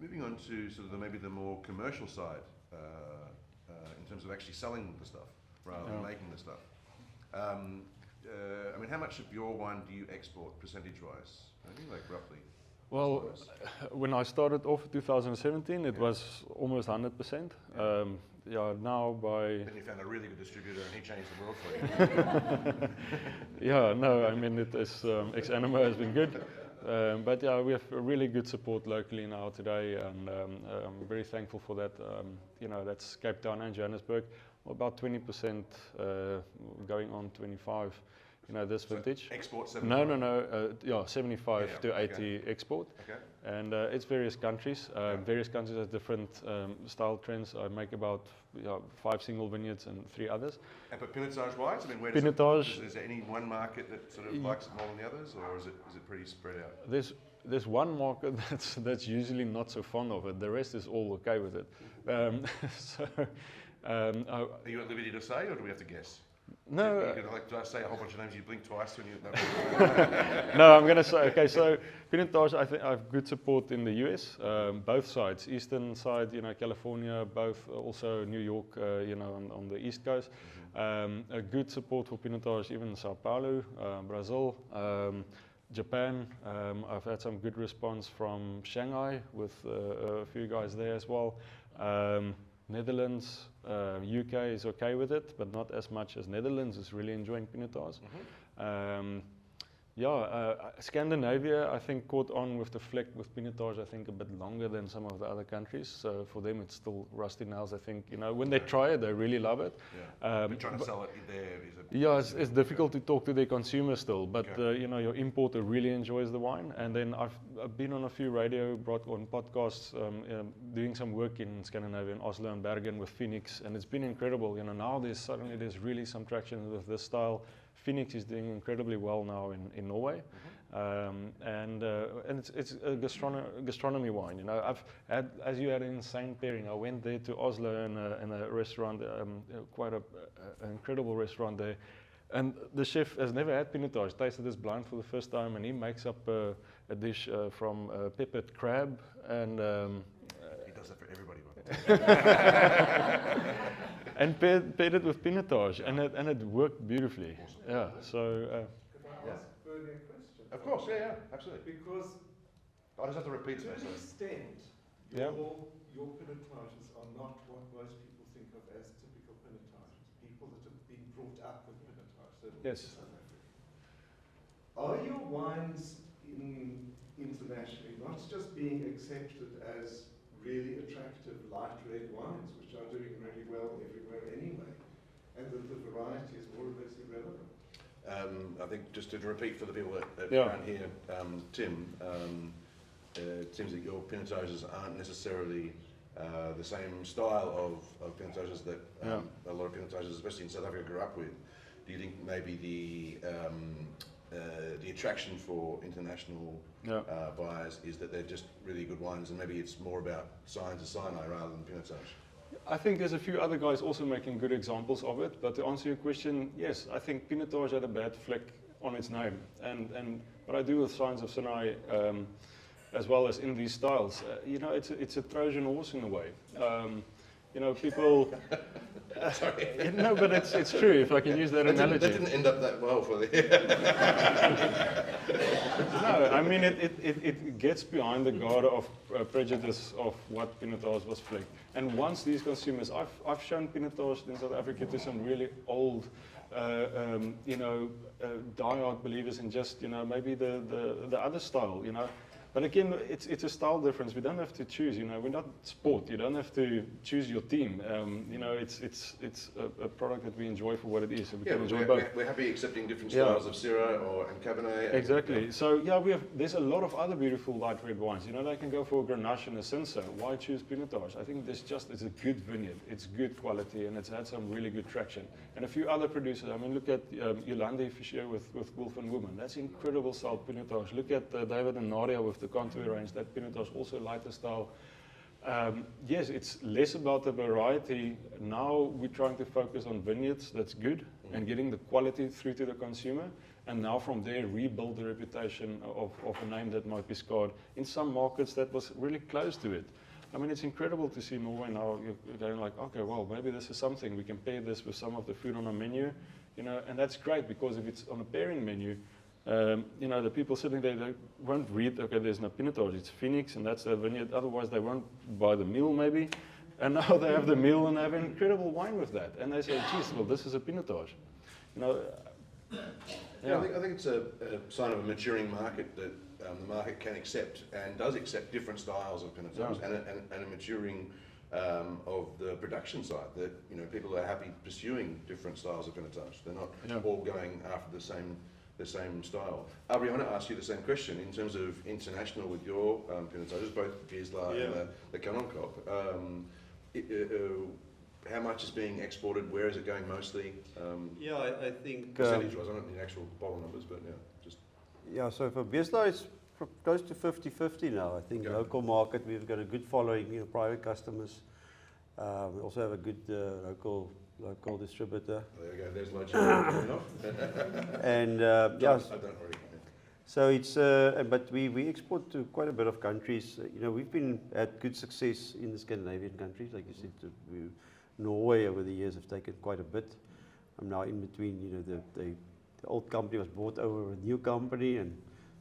Moving on to sort of maybe the more commercial side, in terms of actually selling the stuff rather than making the stuff. I mean, how much of your wine do you export percentage-wise? I think like roughly. Well, when I started off in 2017, it was almost 100%. Yeah, now by... Then you found a really good distributor and he changed the world for you. Yeah, no, I mean, it is, Ex Animo has been good. But yeah, we have really good support locally now today, and I'm very thankful for that. You know, that's Cape Town and Johannesburg, about 20% going on 25. You know, this vintage. Export 75? No. Yeah, 75 to 80 export. Okay. And it's various countries. Various countries have different style trends. I make about 5 single vineyards and 3 others. And but Pinotage-wise, I mean, where does Pinotage, is there any one market that sort of likes it more than the others, or is it pretty spread out? There's one market that's usually not so fond of it. The rest is all okay with it. Are you at liberty to say, or do we have to guess? No, You could like say a whole bunch of names. You blink twice when you. no, I'm going to say, okay, so Pinotage, I think I have good support in the US, both sides, eastern side, California, both, also New York, on the East Coast. A good support for Pinotage even in Sao Paulo, Brazil, Japan. I've had some good response from Shanghai with a few guys there as well. Netherlands, UK is okay with it, but not as much as Netherlands is really enjoying Pinotage. Scandinavia, I think, caught on with the flick with Pinotage, I think, a bit longer than some of the other countries. So for them, it's still rusty nails, I think. When they try it, they really love it. But trying to sell it there is it's difficult to talk to their consumers still, but your importer really enjoys the wine. And then I've been on a few radio podcasts, doing some work in Scandinavia, in Oslo and Bergen with Phoenix, and it's been incredible. Now there's really some traction with this style. Phoenix is doing incredibly well now in Norway, and it's a gastronomy wine. I've had, as you had, an insane pairing. I went there to Oslo in a restaurant, quite an incredible restaurant there, and the chef has never had Pinotage. Tasted this blind for the first time, and he makes up a dish from peppered crab and. He does that for everybody. And paired it with Pinotage, and it worked beautifully. Awesome. Yeah. So. Can I ask Bernie a question? Of course, yeah, absolutely. Because I just have to repeat to it. an extent, Yeah. your Pinotages are not what most people think of as typical Pinotages. People that have been brought up with Pinotage, certainly Yes. in South Africa. Are your wines internationally not just being accepted as really attractive light red wines, which are doing really well everywhere anyway, and that the variety is more or less irrelevant? I think just to repeat for the people that Yeah. aren't here, Tim, it seems that your Pinotages aren't necessarily the same style of Pinotages that a lot of Pinotages, especially in South Africa, grew up with. Do you think maybe the attraction for international buyers is that they're just really good wines, and maybe it's more about Scions of Sinai rather than Pinotage? I think there's a few other guys also making good examples of it, but to answer your question, yes, I think Pinotage had a bad flick on its name, and what I do with Scions of Sinai, as well as in these styles, it's a Trojan horse in a way. People. Sorry. No, but it's true. If I can use that analogy. That didn't end up that well for the. No, I mean it gets behind the guard of prejudice of what Pinotage was flicked. And once these consumers, I've shown Pinotage in South Africa to some really old, diehard believers in just maybe the other style, But again, it's a style difference. We don't have to choose. We're not sport. You don't have to choose your team. It's a product that we enjoy for what it is. So we can enjoy both. We're happy accepting different styles of Syrah and Cabernet. Exactly. So there's a lot of other beautiful light red wines. They can go for a Grenache and a Cinsault. Why choose Pinotage? I think it's a good vineyard. It's good quality, and it's had some really good traction. And a few other producers. I mean, look at Yolande Fischer with Wolf and Woman. That's incredible style Pinotage. Look at David and Nadia with the Contour range. That Pinotage also lighter style. Yes, it's less about the variety. Now we're trying to focus on vineyards that's good and getting the quality through to the consumer. And now from there, rebuild the reputation of a name that might be scarred in some markets that was really close to it. I mean, it's incredible to see Norway now. You're going like, okay, well, maybe this is something. We can pair this with some of the food on our menu, and that's great because if it's on a pairing menu, the people sitting there, they won't read, okay, there's no Pinotage, it's Phoenix, and that's their vineyard. Otherwise, they won't buy the meal, maybe. And now they have the meal and they have incredible wine with that. And they say, geez, well, this is a Pinotage. I think it's a sign of a maturing market that the market can accept and does accept different styles of Pinotage and a maturing of the production side, that people are happy pursuing different styles of Pinotage. They're not all going after the same style. Abrie, I want to ask you the same question in terms of international with your Pinotages, both Beeslaar and the Kanonkop. How much is being exported? Where is it going mostly? I think Percentage-wise, I don't need actual bottle numbers, but just. Yeah, so for Beeslaar, it's close to 50-50 now. I think local market, we've got a good following, private customers. We also have a good local distributor. There you go. There's load shedding coming off. And I don't already. so it's, but we export to quite a bit of countries. You know, we've had good success in the Scandinavian countries, like you said. Norway over the years have taken quite a bit. I'm now in between. You know, the old company was bought over with a new company, and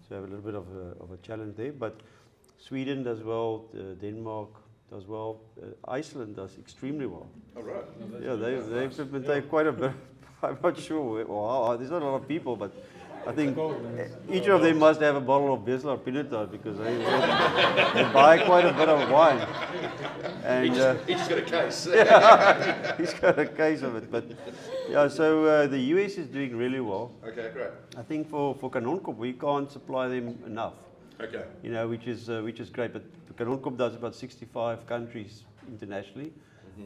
so I have a little bit of a challenge there. But Sweden does well. Denmark does well. Iceland does extremely well. All right. Yeah, they've implemented quite a bit. I'm not sure. Wow, there's not a lot of people, but I think each of them must have a bottle of Beeslaar Pinotage because they buy quite a bit of wine. And Each got a case. yeah, he's got a case of it. But yeah, so the US is doing really well. Okay, great. I think for Kanonkop we can't supply them enough. Okay. You know, which is great. But Kanonkop does about 65 countries internationally.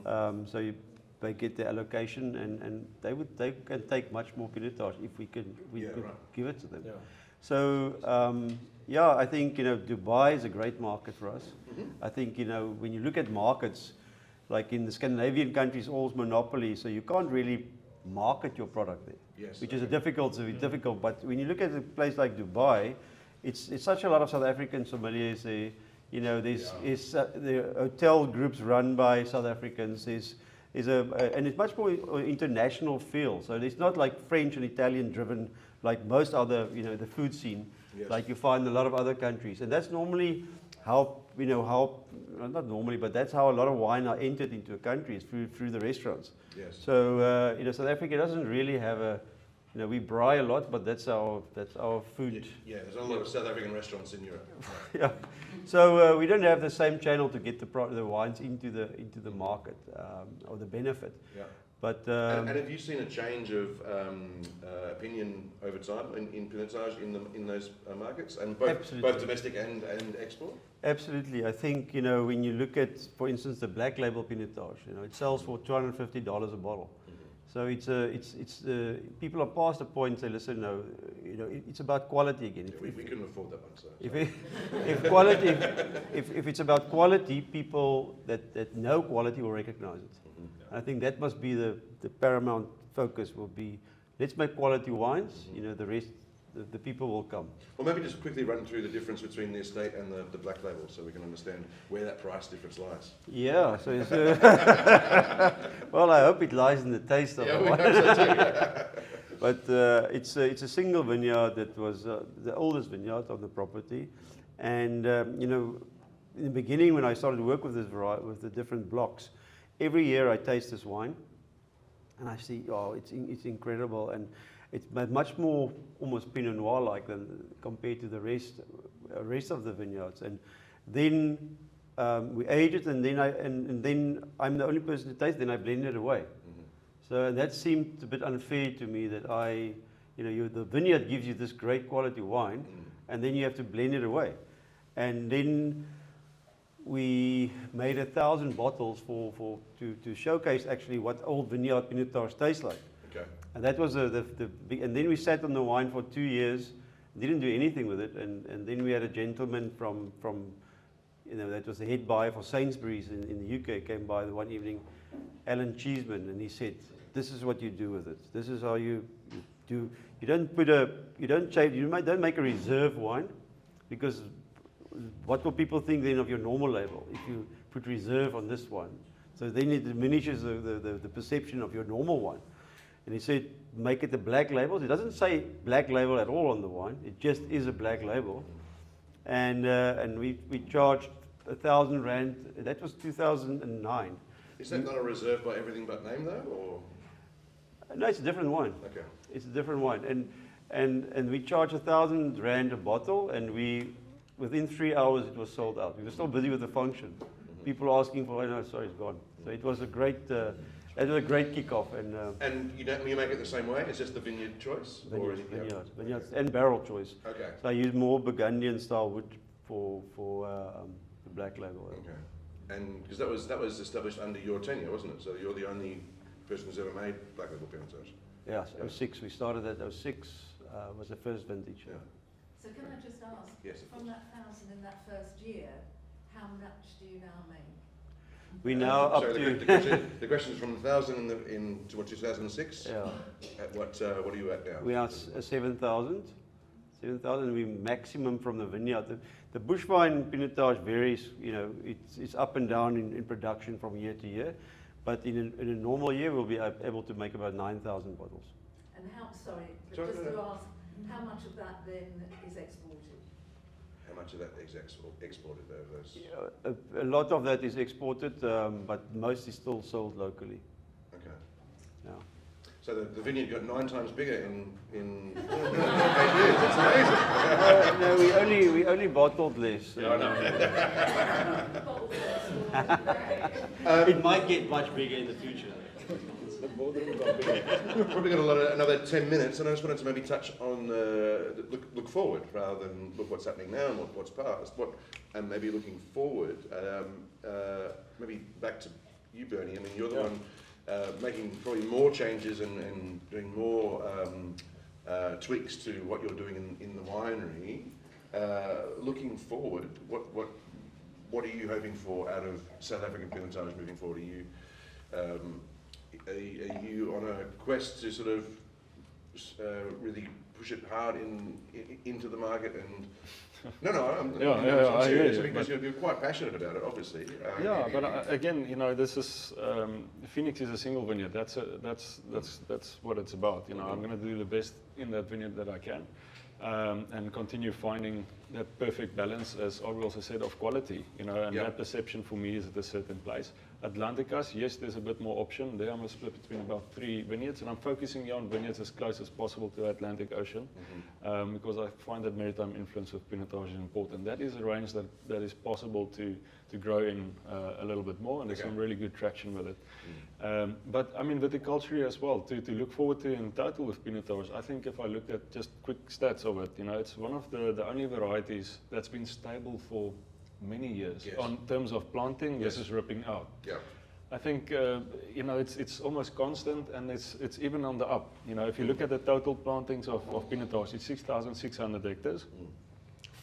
So they get the allocation, and they can take much more Pinotage if we could give it to them. Yeah. So yeah, I think, you know, Dubai is a great market for us. I think, you know, when you look at markets, like in the Scandinavian countries, all's monopoly, so you can't really market your product there. Yes. Which is difficult. But when you look at a place like Dubai, it's such a lot of South African sommeliers there. You know, the hotel groups run by South Africans. And it's much more international feel. So it's not like French and Italian driven like most other, you know, the food scene, like you find in a lot of other countries. And that's normally how, you know, not normally, but that's how a lot of wine are entered into a country, is through the restaurants. Yes. So, you know, South Africa doesn't really have you know, we braai a lot, but that's our food. Yeah, there's not a lot of South African restaurants in Europe. Yeah. So we don't have the same channel to get the wines into the market or the benefit. Yeah. But and have you seen a change of opinion over time in Pinotage in those markets, and both domestic and export? Absolutely. I think, you know, when you look at, for instance, the black label Pinotage, you know, it sells for $250 a bottle. So it's people are past the point. Say, listen, no, you know, it's about quality again. Yeah, we couldn't afford that one, so. If it's about quality, people that know quality will recognize it. I think that must be the paramount focus. Will be, let's make quality wines. You know, the rest, the people will come. Well, maybe just quickly run through the difference between the estate and the black label, so we can understand where that price difference lies. Yeah. So it's, well, I hope it lies in the taste of the wine. But it's a single vineyard that was the oldest vineyard on the property, and you know, in the beginning when I started to work with this variety, with the different blocks, every year I taste this wine, and I see, oh, it's incredible, and it's much more almost Pinot Noir like than compared to the rest of the vineyards. And then we age it, and then I'm the only person to taste. Then I blend it away. So that seemed a bit unfair to me that the vineyard gives you this great quality wine, and then you have to blend it away. And then we made 1,000 bottles to showcase actually what old vineyard Pinotage tastes like. Okay. And that was the big. And then we sat on the wine for 2 years, didn't do anything with it. And then we had a gentleman from you know, that was the head buyer for Sainsbury's in the UK, came by the one evening, Alan Cheeseman, and he said, "This is what you do with it. This is how you do. You don't make a reserve wine, because what will people think then of your normal label if you put reserve on this one? So then it diminishes the perception of your normal wine." And he said, make it a black label. It doesn't say black label at all on the wine. It just is a black label. And we charged 1,000 rand. That was 2009. Is that not a reserve by everything but name though, or? No, it's a different wine. Okay. It's a different wine. And we charged 1,000 rand a bottle, and within 3 hours it was sold out. We were still busy with the function. People asking for, no, sorry, it's gone. So it was a great. It was a great kickoff, And you make it the same way? It's just the vineyard choice? vineyards and barrel choice. Okay. So I use more Burgundian style wood for the black label. Okay. And because that was established under your tenure, wasn't it? So you're the only person who's ever made black label Pinotage. Yeah, so 06. We started at 06. Was the first vintage. Yeah. So can I just ask, Yes, of from course. that 1,000 in that first year, how much do you now make? We're now up sorry, to... the question is from 1,000 in to what, 2006? Yeah. At what are you at now? We are 7,000. 7,000, we maximum from the vineyard. The bush wine Pinotage varies, it's up and down in production from year to year. But in a normal year, we'll be able to make about 9,000 bottles. And just to ask, how much of that then is exported? How much of that is exported though? Yeah, a lot of that is exported, but most is still sold locally. Okay. Yeah. So the vineyard got 9 times bigger in 8 years. That's amazing. No, we only bottled less. Yeah, I know. It might get much bigger in the future. The boardroom got big. Probably got another 10 minutes, and I just wanted to maybe touch on look forward rather than look what's happening now and what's past. And maybe looking forward. Maybe back to you, Bernie. I mean, you're the one making probably more changes and doing more tweaks to what you're doing in the winery. Looking forward, what are you hoping for out of South African Pinotage moving forward? Are you on a quest to sort of really push it hard into the market? And I'm serious, because you're quite passionate about it, obviously. But again, this is Phoenix is a single vineyard. That's what it's about. I'm going to do the best in that vineyard that I can, and continue finding that perfect balance, as Abrie also said, of quality. That perception for me is at a certain place. Atlanticas, yes, there's a bit more option. There I'm split between about 3 vineyards, and I'm focusing on vineyards as close as possible to the Atlantic Ocean, because I find that maritime influence with Pinotage is important. That is a range that is possible to grow in a little bit more, and there's some really good traction with it. But I mean, viticulture as well, to look forward to in total with Pinotage. I think if I look at just quick stats of it, it's one of the only varieties that's been stable for many years on terms of planting versus ripping out. Yeah. I think it's almost constant, and it's even on the up. If you look at the total plantings of Pinotage, it's 6,600 hectares.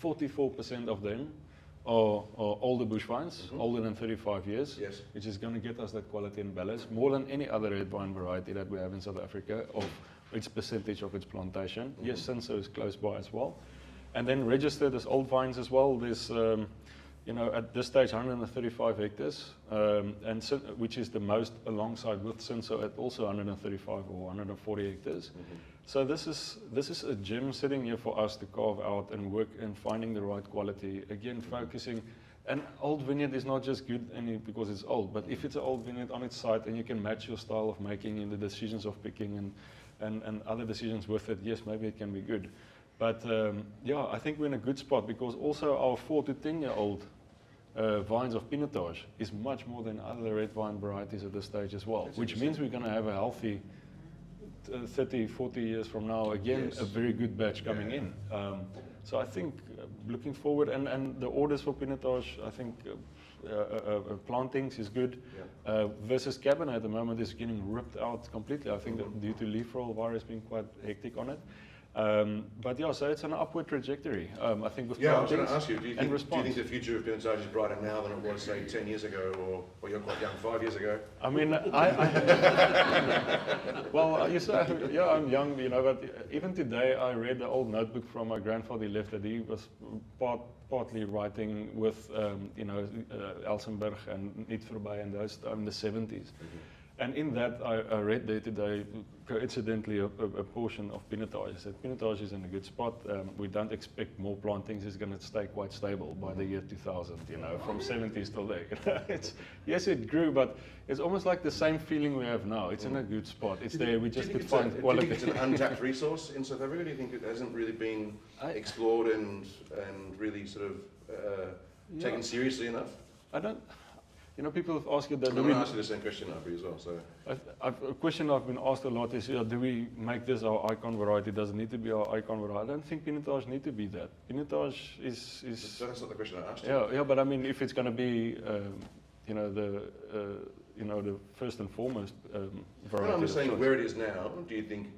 44% of them are older bush vines, older than 35 years, which is going to get us that quality and balance more than any other red wine variety that we have in South Africa of its percentage of its plantation. Yes, Cinsault is close by as well. And then registered as old vines as well. There's at this stage 135 hectares, which is the most alongside with Cinsault at also 135 or 140 hectares. So this is a gem sitting here for us to carve out and work in finding the right quality. Again, focusing. An old vineyard is not just good because it's old, but if it's an old vineyard on its site and you can match your style of making in the decisions of picking and other decisions with it, yes, maybe it can be good. But I think we're in a good spot, because also our 4 to 10 year old vines of Pinotage is much more than other red wine varieties at this stage as well, which means we're going to have a healthy 30, 40 years from now, again, a very good batch coming in. So I think looking forward, and the orders for Pinotage, I think plantings is good, versus Cabernet at the moment is getting ripped out completely. I think that due to leaf roll virus being quite hectic on it. So it's an upward trajectory. I think with I was going to ask you, do you think the future of Pinotage is brighter now than it was, say, 10 years ago, or you're quite young, 5 years ago? I mean, well, you say, I'm young, but even today I read the old notebook from my grandfather. He left that he was partly writing with, Elsenburg and Niet Voorbij and those in the 70s. And in that, I read there today, coincidentally, a portion of Pinotage. It said Pinotage is in a good spot. We don't expect more plantings. It's going to stay quite stable by the year 2000, from 70s till there. Yes, it grew, but it's almost like the same feeling we have now. It's in a good spot. It's there. We just could find quality. Do you think it's an untapped resource in South Africa? Do you think it hasn't really been explored and really sort of taken seriously enough? I don't. People have asked you that. I'm going to ask you the same question, Abrie, as well. So, a question I've been asked a lot is, do we make this our icon variety? Does it need to be our icon variety? I don't think Pinotage need to be that. Pinotage is. So that's not the question I asked you. Yeah, but I mean, if it's going to be, the first and foremost variety. Well, I'm just saying, where it is now, do you think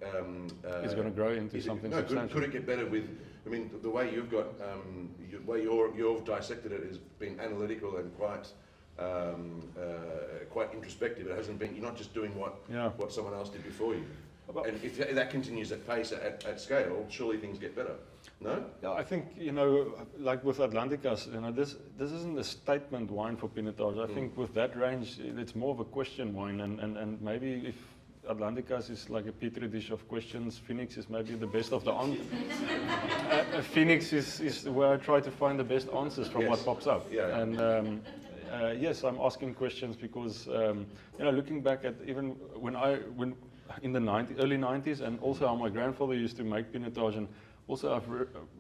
it's going to grow into something substantial? Could it get better with? I mean, the way you've got, the way you've dissected it has been analytical and quite quite introspective. It hasn't been. You're not just doing Yeah. what someone else did before you. But- And if that continues at pace, at scale, surely things get better. No? Yeah, I think, like with Atlanticas, this isn't a statement wine for Pinotage. I think with that range, it's more of a question wine, and maybe if Atlanticas is like a petri dish of questions, Phoenix is maybe the best of the answers. Phoenix is where I try to find the best answers from what pops up. Yeah. And yes, I'm asking questions because, looking back at even when in the early 90s, and also how my grandfather used to make Pinotage, and also I've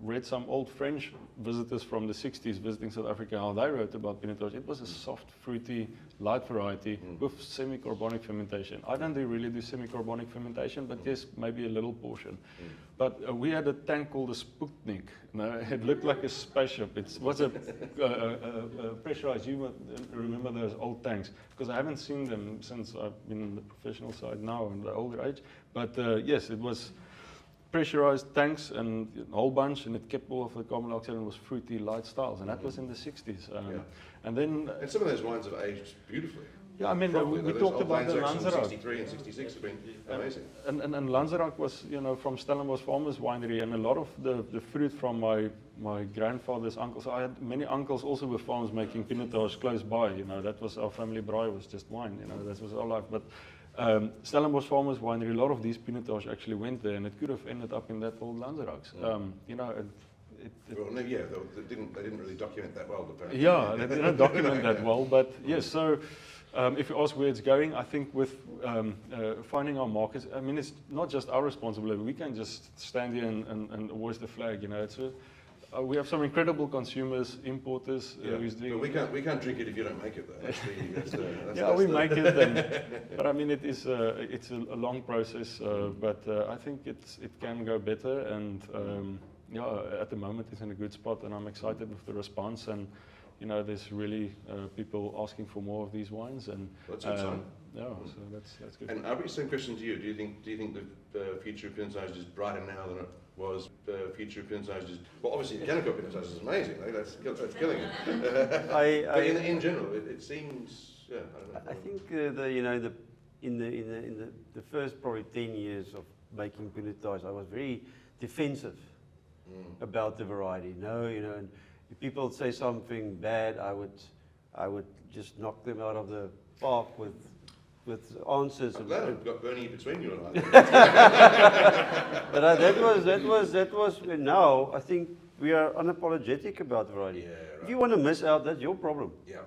read some old French visitors from the 60s visiting South Africa, how they wrote about Pinotage. It was a soft, fruity, light variety with semi-carbonic fermentation. I don't really do semi-carbonic fermentation, but yes, maybe a little portion. But we had a tank called a Sputnik. It looked like a spaceship. It was a pressurized, you remember those old tanks, because I haven't seen them since I've been on the professional side now in the older age. But yes, it was pressurized tanks and a whole bunch, and it kept all of the carbon dioxide, and it was fruity, light styles, and that was in the 60s. And then... And some of those wines have aged beautifully. Yeah, I mean, Properly. we Those talked old about the Lanzarote from Lanzarote. 63 and 66 have been amazing. And Lanzarote was, from Stellenbosch Farmers Winery, and a lot of the fruit from my grandfather's uncles. I had many uncles also with farms making Pinotage close by. That was our family braai, was just wine. That was our life. But Stellenbosch Farmers Winery, a lot of these Pinotage actually went there, and it could have ended up in that old Lanzarote. Well, no, yeah, they didn't really document that well, apparently. Yeah, they didn't document that well, but yes, so if you ask where it's going, I think with finding our markets, I mean, it's not just our responsibility. We can just stand here and hoist the flag, It's we have some incredible consumers, importers. Who's doing. But we can't drink it if you don't make it, though. We make it, but I mean, it's a long process. But I think it can go better, and at the moment it's in a good spot, and I'm excited with the response. And there's really people asking for more of these wines, and that's a good sign. Yeah, so that's good. And Abrie, same question to you. Do you think the future of Pinotage is brighter now than it was? The future of Pinotage is obviously Kanonkop Pinotage is amazing. That's killing it. But in general, it seems. Yeah, I don't know. I think in the first probably 10 years of making Pinotage, I was very defensive about the variety. And if people would say something bad, I would just knock them out of the park with answers. I'm glad I've got Bernie between you and I. But that was now I think we are unapologetic about variety. Yeah, right. If you want to miss out, that's your problem. Yeah.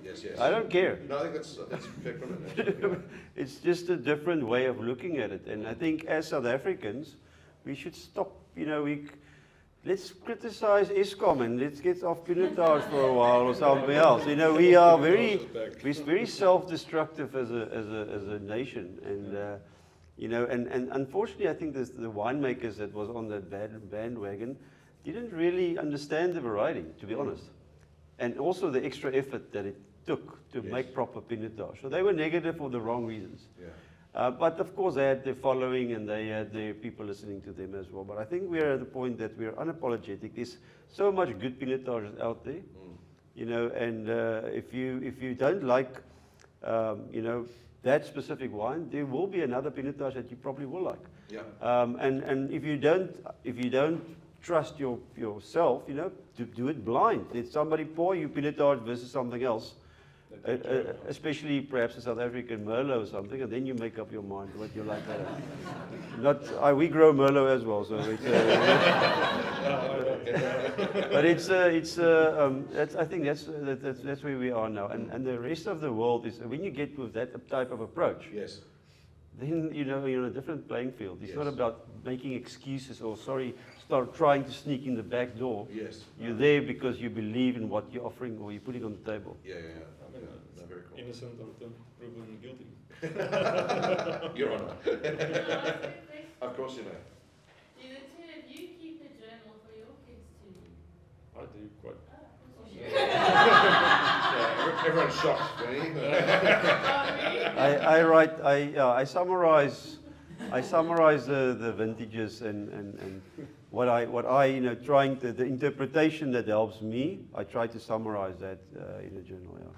Yes. I don't care. No, I think that's fair comment. It's just a different way of looking at it, and I think as South Africans, we should stop. Let's criticize Eskom and let's get off Pinotage for a while or something else. We are very self-destructive as a nation, and unfortunately, I think the winemakers that was on that bandwagon didn't really understand the variety, to be honest, and also the extra effort that it took to make proper Pinotage. So they were negative for the wrong reasons. Yeah. But of course, they had their following and they had their people listening to them as well. But I think we're at the point that we're unapologetic. There's so much good Pinotages out there, and if you don't like, that specific wine, there will be another Pinotage that you probably will like. Yeah. And if you don't trust yourself, do it blind. Let somebody pour you Pinotage versus something else. Especially perhaps a South African Merlot or something, and then you make up your mind what you like better. We grow Merlot as well, so it's. But I think that's where we are now, and the rest of the world is when you get with that type of approach. Yes. Then you're on a different playing field. It's not about making excuses or start trying to sneak in the back door. Yes. You're there because you believe in what you're offering or you're putting on the table. Yeah. Very cool. Innocent until proven guilty. Your Honor. Of course you know. Do the two of you keep a journal for your kids too? I do quite. Yeah, everyone's shocked, Bernie. I summarize the vintages and what I trying to, the interpretation that helps me. I try to summarize that in a journal. Yeah.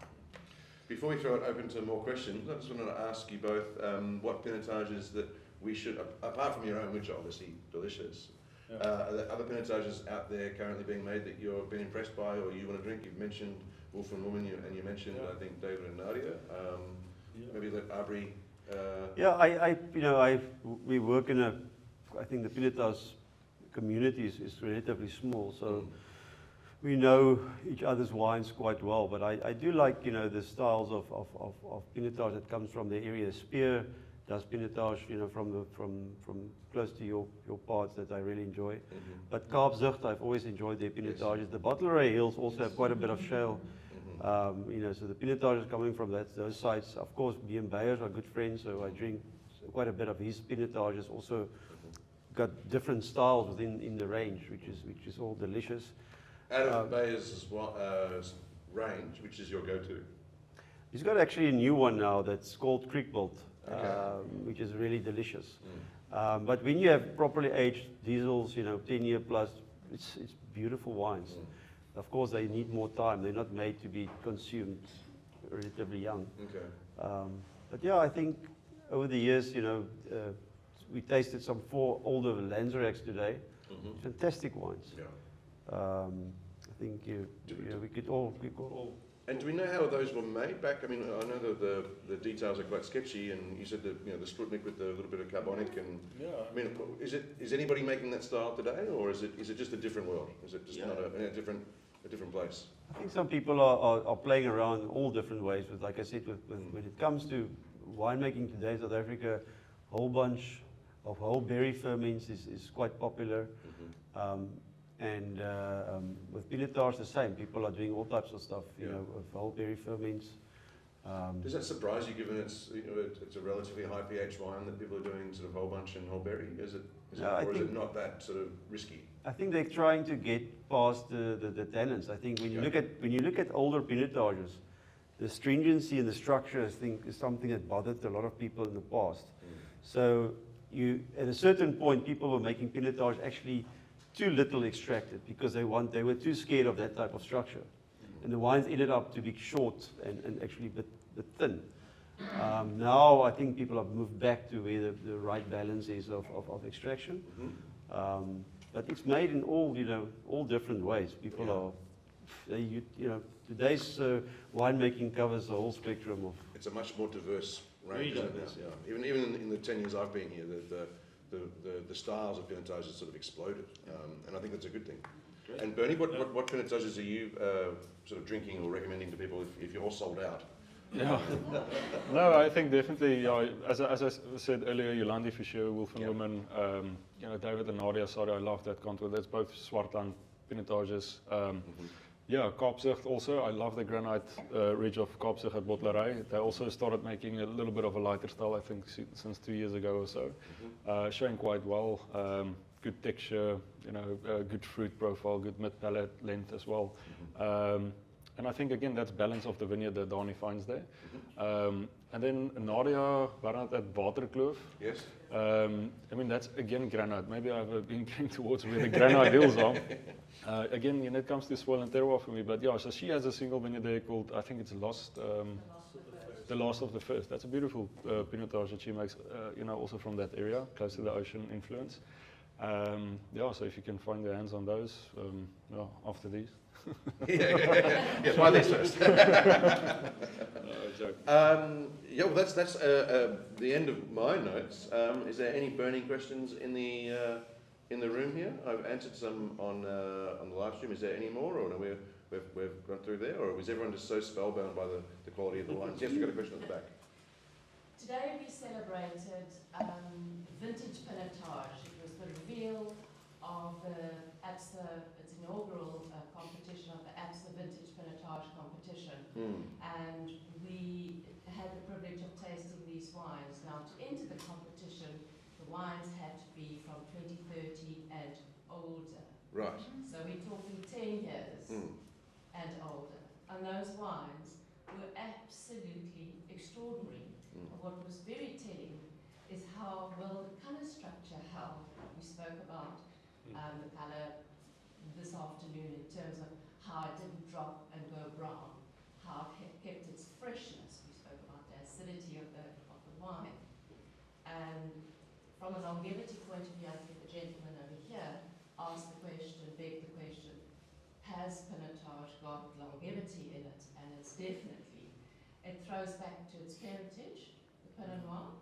Before we throw it open to more questions, I just wanted to ask you both what pinotages that we should, apart from your own, which are obviously delicious, are there other pinotages out there currently being made that you've been impressed by or you want to drink? You've mentioned Wolf and Woman, and you mentioned, I think, David and Nadia. Maybe let Abrie. We work in I think the Pinotage community is relatively small, so we know each other's wines quite well. But I do like, the styles of Pinotage that comes from the area. Spear does Pinotage, from close to your parts that I really enjoy. But Kaap Zicht, I've always enjoyed their Pinotages. Yes. The Bottleray Hills also have quite a bit of shale. So the Pinotage is coming from those sites. Of course, B and Beyers are good friends, so I drink quite a bit of his Pinotages. Also got different styles within the range, which is all delicious. Out of Beyers' range, which is your go-to? He's got actually a new one now that's called Creekbolt, which is really delicious. But when you have properly aged diesels, 10-year plus, it's beautiful wines. Of course, they need more time. They're not made to be consumed relatively young. But yeah, I think over the years, we tasted some 4 older Lanzeracs today. Fantastic wines. I think we could all. And do we know how those were made back? I mean, I know that the details are quite sketchy, and you said that the Strutnik with a little bit of carbonic, and I mean, is anybody making that style today, or is it just a different world? Is it just not a different place? I think some people are playing around all different ways. But like I said, when it comes to winemaking today in South Africa, a whole bunch of whole berry ferments is quite popular. And with Pinotage the same. People are doing all types of stuff, with whole berry ferments. Does that surprise you, given it's a relatively high pH wine that people are doing sort of whole bunch and whole berry? Is it not that sort of risky? I think they're trying to get past the tannins. I think when you look at older Pinotages, the stringency and the structure, I think, is something that bothered a lot of people in the past. So at a certain point, people were making Pinotage actually too little extracted because they were too scared of that type of structure. And the wines ended up to be short and actually a bit thin. Now I think people have moved back to where the right balance is of extraction. But it's made in all different ways. People today's winemaking covers the whole spectrum of. It's a much more diverse range, isn't it? Even in the 10 years I've been here, the styles of Pinotage has sort of exploded, and I think that's a good thing. Great. And Bernie, what Pinotages are you sort of drinking or recommending to people if you're all sold out? No, I think definitely. As I said earlier, Yolandi for sure, Wolf and Woman. David and Nadia. Sorry, I love that contour. That's both Swartland Pinotages. Kaap Zicht also. I love the granite ridge of Kaap Zicht at Bottlery. They also started making a little bit of a lighter style, I think, since 2 years ago or so. Showing quite well. Good texture, good fruit profile, good mid-palate length as well. And I think, again, that's balance of the vineyard that Dani finds there. And then Nadia, Bernhard at Waterkloof. Yes. I mean, that's, again, granite. Maybe I've been going towards where the granite hills are. Again, it comes to Soil and Terroir for me. But so she has a single vineyard there called, I think it's The Last of the First. That's a beautiful Pinotage that she makes, also from that area, close to the ocean influence. So if you can find your hands on those, after these. Try this first. Well, that's the end of my notes. Is there any burning questions in the room here? I've answered some on the live stream. Is there any more, or no, we've gone through there, or was everyone just so spellbound by the quality of the wines? Yes, we've got a question at the back. Today we celebrated vintage Pinotage. It was the reveal of its inaugural competition of the ABSA Vintage Pinotage competition. And we had the privilege of tasting these wines. Now, to enter the competition, the wines had to be from 2030 and older. Right. So we're talking 10 years and older. And those wines were absolutely extraordinary. What was very telling is how well the colour structure held. We spoke about the colour this afternoon in terms of how it didn't drop and go brown, how it kept its freshness. We spoke about the acidity of the wine. And from a longevity point of view, I think the gentleman over here asked the question, begged the question, has Pinotage got longevity in it? And it's definitely, it throws back to its heritage, the Pinot Noir.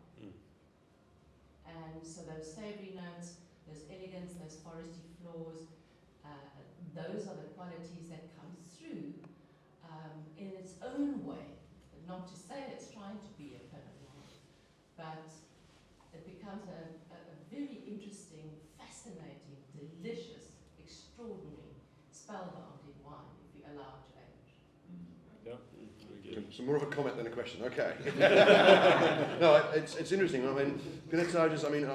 And so those savoury notes, those elegance, those foresty floors, those are the qualities that come through in its own way. Not to say it's trying to be a Pinot Noir, but it becomes a very interesting, fascinating, delicious, extraordinary, spellbounding wine if you allow it to age. Yeah. So more of a comment than a question. Okay. No, it's interesting. I mean, Pinotages. I mean,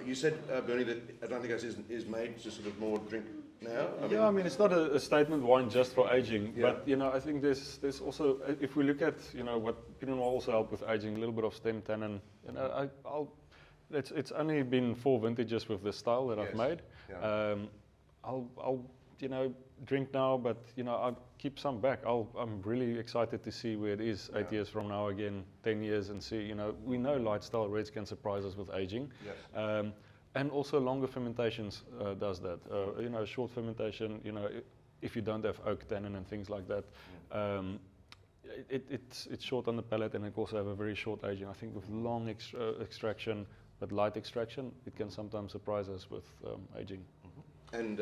you said, Bernie, that Atlanticos is made to sort of more drink now. I mean, it's not a statement wine just for aging, Yeah. but I think there's also, if we look at what Pinot Noir also help with aging, a little bit of stem tannin. It's only been 4 vintages with this style that I've Yes. made. Yeah. I'll drink now, but I'll keep some back. I'm really excited to see where it is 8 years from now again, 10 years, and see. We know light style reds can surprise us with aging. Yes. And also longer fermentations does that. Short fermentation, if you don't have oak tannin and things like that, it's short on the palate, and it can also have a very short aging. I think with long extraction, but light extraction, it can sometimes surprise us with aging. And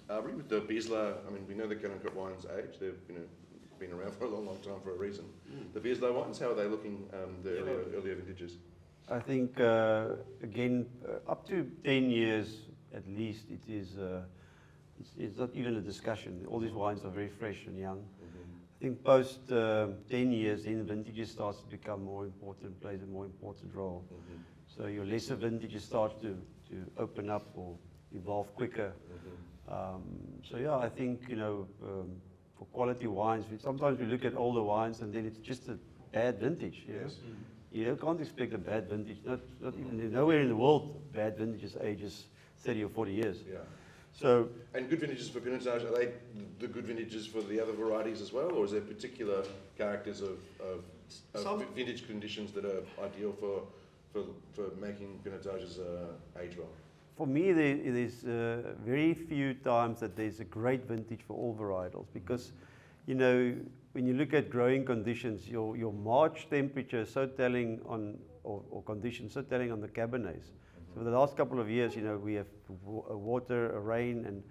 Abrie, with the Beeslaar, I mean, we know the Kanonkop wines age. They've been around for a long, long time for a reason. The Beeslaar wines, how are they looking? The earlier vintages. I think, again, up to 10 years at least, it's not even a discussion. All these wines are very fresh and young. I think post 10 years, then vintages starts to become more important, plays a more important role. So your lesser vintages start to open up or evolve quicker. I think, for quality wines, sometimes we look at older wines and then it's just a bad vintage. You can't expect a bad vintage. Not even nowhere in the world bad vintages ages 30 or 40 years. Yeah. So, and good vintages for Pinotage, are they the good vintages for the other varieties as well, or is there particular characters of vintage conditions that are ideal for making Pinotages age well? for me, there's very few times that there's a great vintage for all varietals, because when you look at growing conditions, your March temperature is so telling on, or conditions so telling on the Cabernets. So for the last couple of years, we have water, rain, and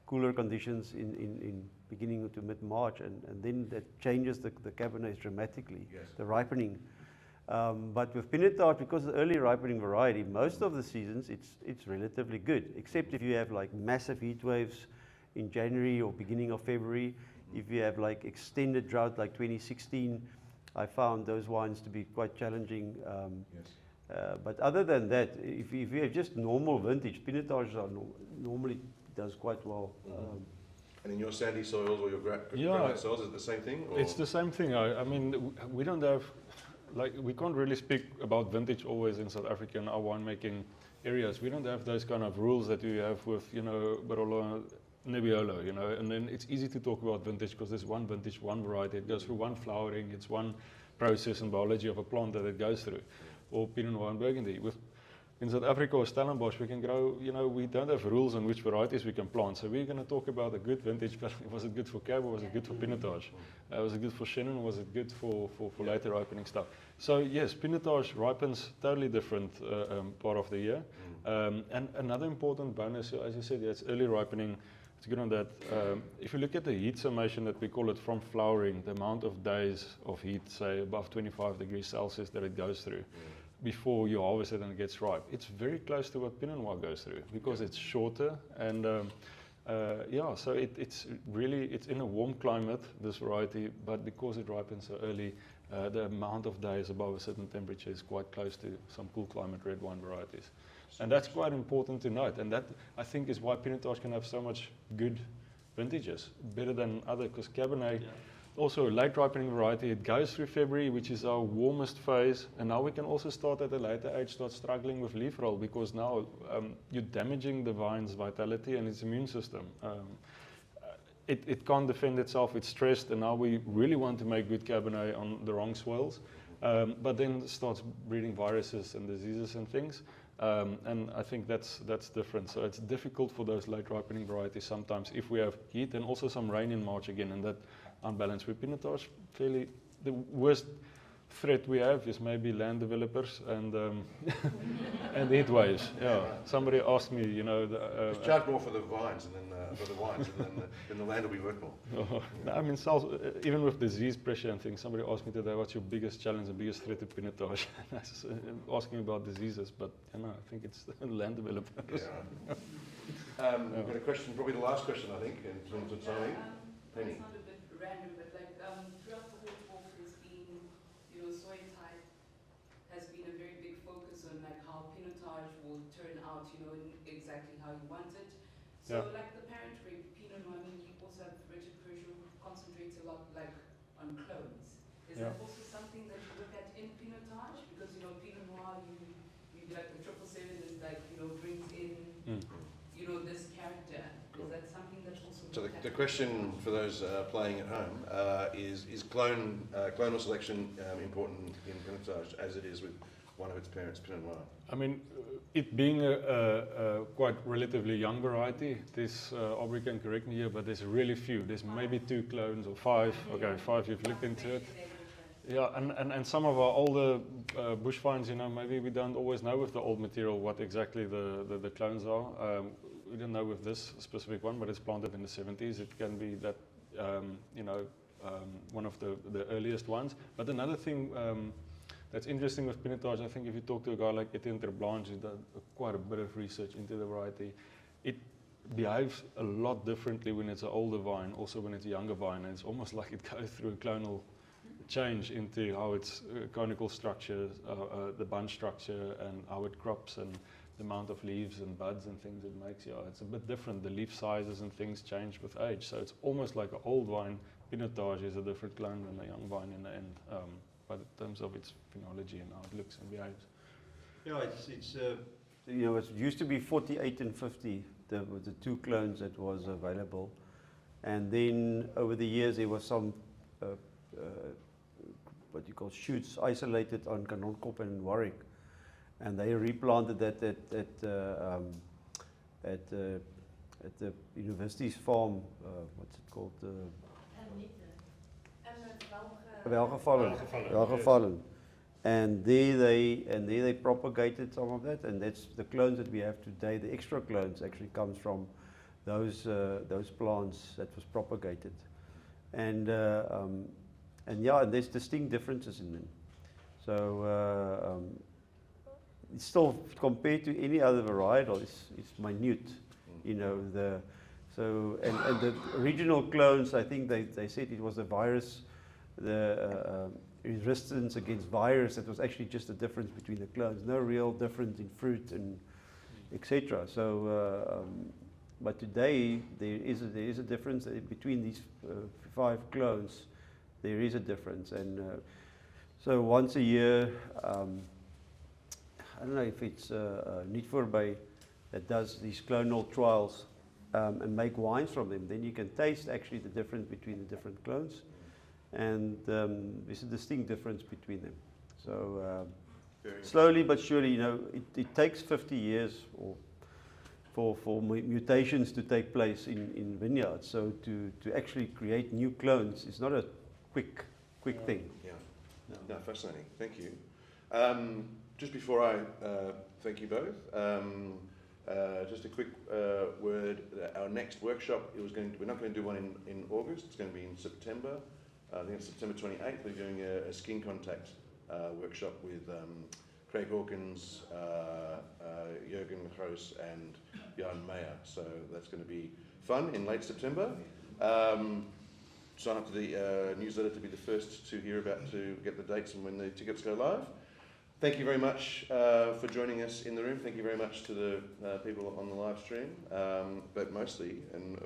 cooler conditions in beginning to mid-March, and then that changes the Cabernets dramatically, yes. the ripening. But with Pinotage, because it's early ripening variety, most of the seasons it's relatively good, except if you have like massive heat waves in January or beginning of February. If you have like extended drought like 2016, I found those wines to be quite challenging. Yes. But other than that, if you have just normal vintage, Pinotage normally does quite well. Mm-hmm. And in your sandy soils or your granite soils, is it the same thing? Or? It's the same thing. I mean, we don't have, we can't really speak about vintage always in South Africa in our winemaking areas. We don't have those kind of rules that you have with, Barolo, Nebbiolo, and then it's easy to talk about vintage because there's one vintage, one variety. It goes through one flowering, it's one process and biology of a plant that it goes through. Or Pinot Noir and Burgundy. In South Africa or Stellenbosch, we can grow, we don't have rules on which varieties we can plant. So we're going to talk about a good vintage, but was it good for Cab or was it good for Pinotage? Was it good for Chenin or was it good for later ripening stuff? So yes, Pinotage ripens totally different part of the year. And another important bonus, as you said, it's early ripening. It's good on that. If you look at the heat summation that we call it from flowering, the amount of days of heat, say above 25 degrees Celsius that it goes through before you harvest it and it gets ripe, it's very close to what Pinot Noir goes through because it's shorter and so it's in a warm climate, this variety, but because it ripens so early, the amount of days above a certain temperature is quite close to some cool climate red wine varieties. And that's quite important to note, and that I think is why Pinotage can have so much good vintages, better than other, because Cabernet, also a late ripening variety, it goes through February, which is our warmest phase, and now we can also start at a later age, start struggling with leaf roll, because now you're damaging the vine's vitality and its immune system. it can't defend itself. It's stressed, and now we really want to make good Cabernet on the wrong swells. But then it starts breeding viruses and diseases and things. And I think that's different. So it's difficult for those late ripening varieties sometimes if we have heat and also some rain in March again, and that unbalanced. With Pinotage, fairly the worst threat we have is maybe land developers and and heat waves. Yeah. Somebody asked me, you know, Just charge more for the vines and then for the wines, and then the land will be worth more. No, I mean, even with disease pressure and things, somebody asked me today, what's your biggest challenge and biggest threat to Pinotage? And I was asking about diseases, but you know, I think it's land developers. Yeah. We've got a question, probably the last question, I think, in terms of timing. Penny. It's not a bit random, but like throughout the whole talk, there's been, you know, soil type has been a very big focus on like how Pinotage will turn out, you know, in exactly how you want it. So Yeah. like the parent grape, Pinot Noir, I mean, you also have Richard Peugeot who concentrates a lot like on clones. Is Yeah. that also something that you look at in Pinotage? Because, you know, Pinot Noir, you like the 777 is like, you know, brings in, you know, this character. Is that something that's also So looked the at? question for those playing at home is clonal selection important in Pinotage as it is with one of its parents, Pinot Noir? I mean, it being a quite relatively young variety, this Abrie can correct me here, but there's really few. There's maybe 2 clones or 5. Okay, 5 you've looked into it. Yeah, and some of our older bush vines, you know, maybe we don't always know with the old material what exactly the clones are. We don't know with this specific one, but it's planted in the 70s. It can be that, you know, one of the earliest ones. But another thing that's interesting with Pinotage, I think if you talk to a guy like Etienne Terblanche, who's done quite a bit of research into the variety, it behaves a lot differently when it's an older vine, also when it's a younger vine. And it's almost like it goes through a clonal change into how its conical structure, the bunch structure, and how it crops, and the amount of leaves and buds and things it makes. Yeah, it's a bit different. The leaf sizes and things change with age. So it's almost like an old vine. Pinotage is a different clone than a young vine in the end. But in terms of its phenology and how it looks and behaves. Yeah, it's You know, it used to be 48 and 50, the 2 clones that was available. And then over the years there was some what you call shoots isolated on Kanonkop and Warwick, and they replanted that at the university's farm. What's it called? Welgevallen. And there they propagated some of that, and that's the clones that we have today. The extra clones actually comes from those plants that was propagated, and yeah, and there's distinct differences in them. So it's still, compared to any other varietal, it's minute. You know, and the original clones, I think they said it was the virus, the resistance against virus, that was actually just the difference between the clones. No real difference in fruit and etc. So, but today there is a difference between these 5 clones. There is a difference, and so once a year, I don't know if it's Nuitvoorby that does these clonal trials and make wines from them. Then you can taste actually the difference between the different clones, and there's a distinct difference between them. So slowly but surely, you know, it takes 50 years for mutations to take place in vineyards. So to actually create new clones is not a quick thing. Yeah. No, fascinating. Thank you. Just before I thank you both, just a quick word. Our next workshop, we're not going to do one in August. It's going to be in September. I think it's September 28th. We're doing a skin contact workshop with Craig Hawkins, Jürgen Gross, and Jan Meyer. So that's going to be fun in late September. Sign up to the newsletter to be the first to get the dates and when the tickets go live. Thank you very much for joining us in the room. Thank you very much to the people on the live stream, but mostly, and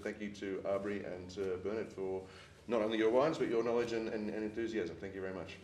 thank you to Abrie and to Bernhard for not only your wines, but your knowledge and enthusiasm. Thank you very much.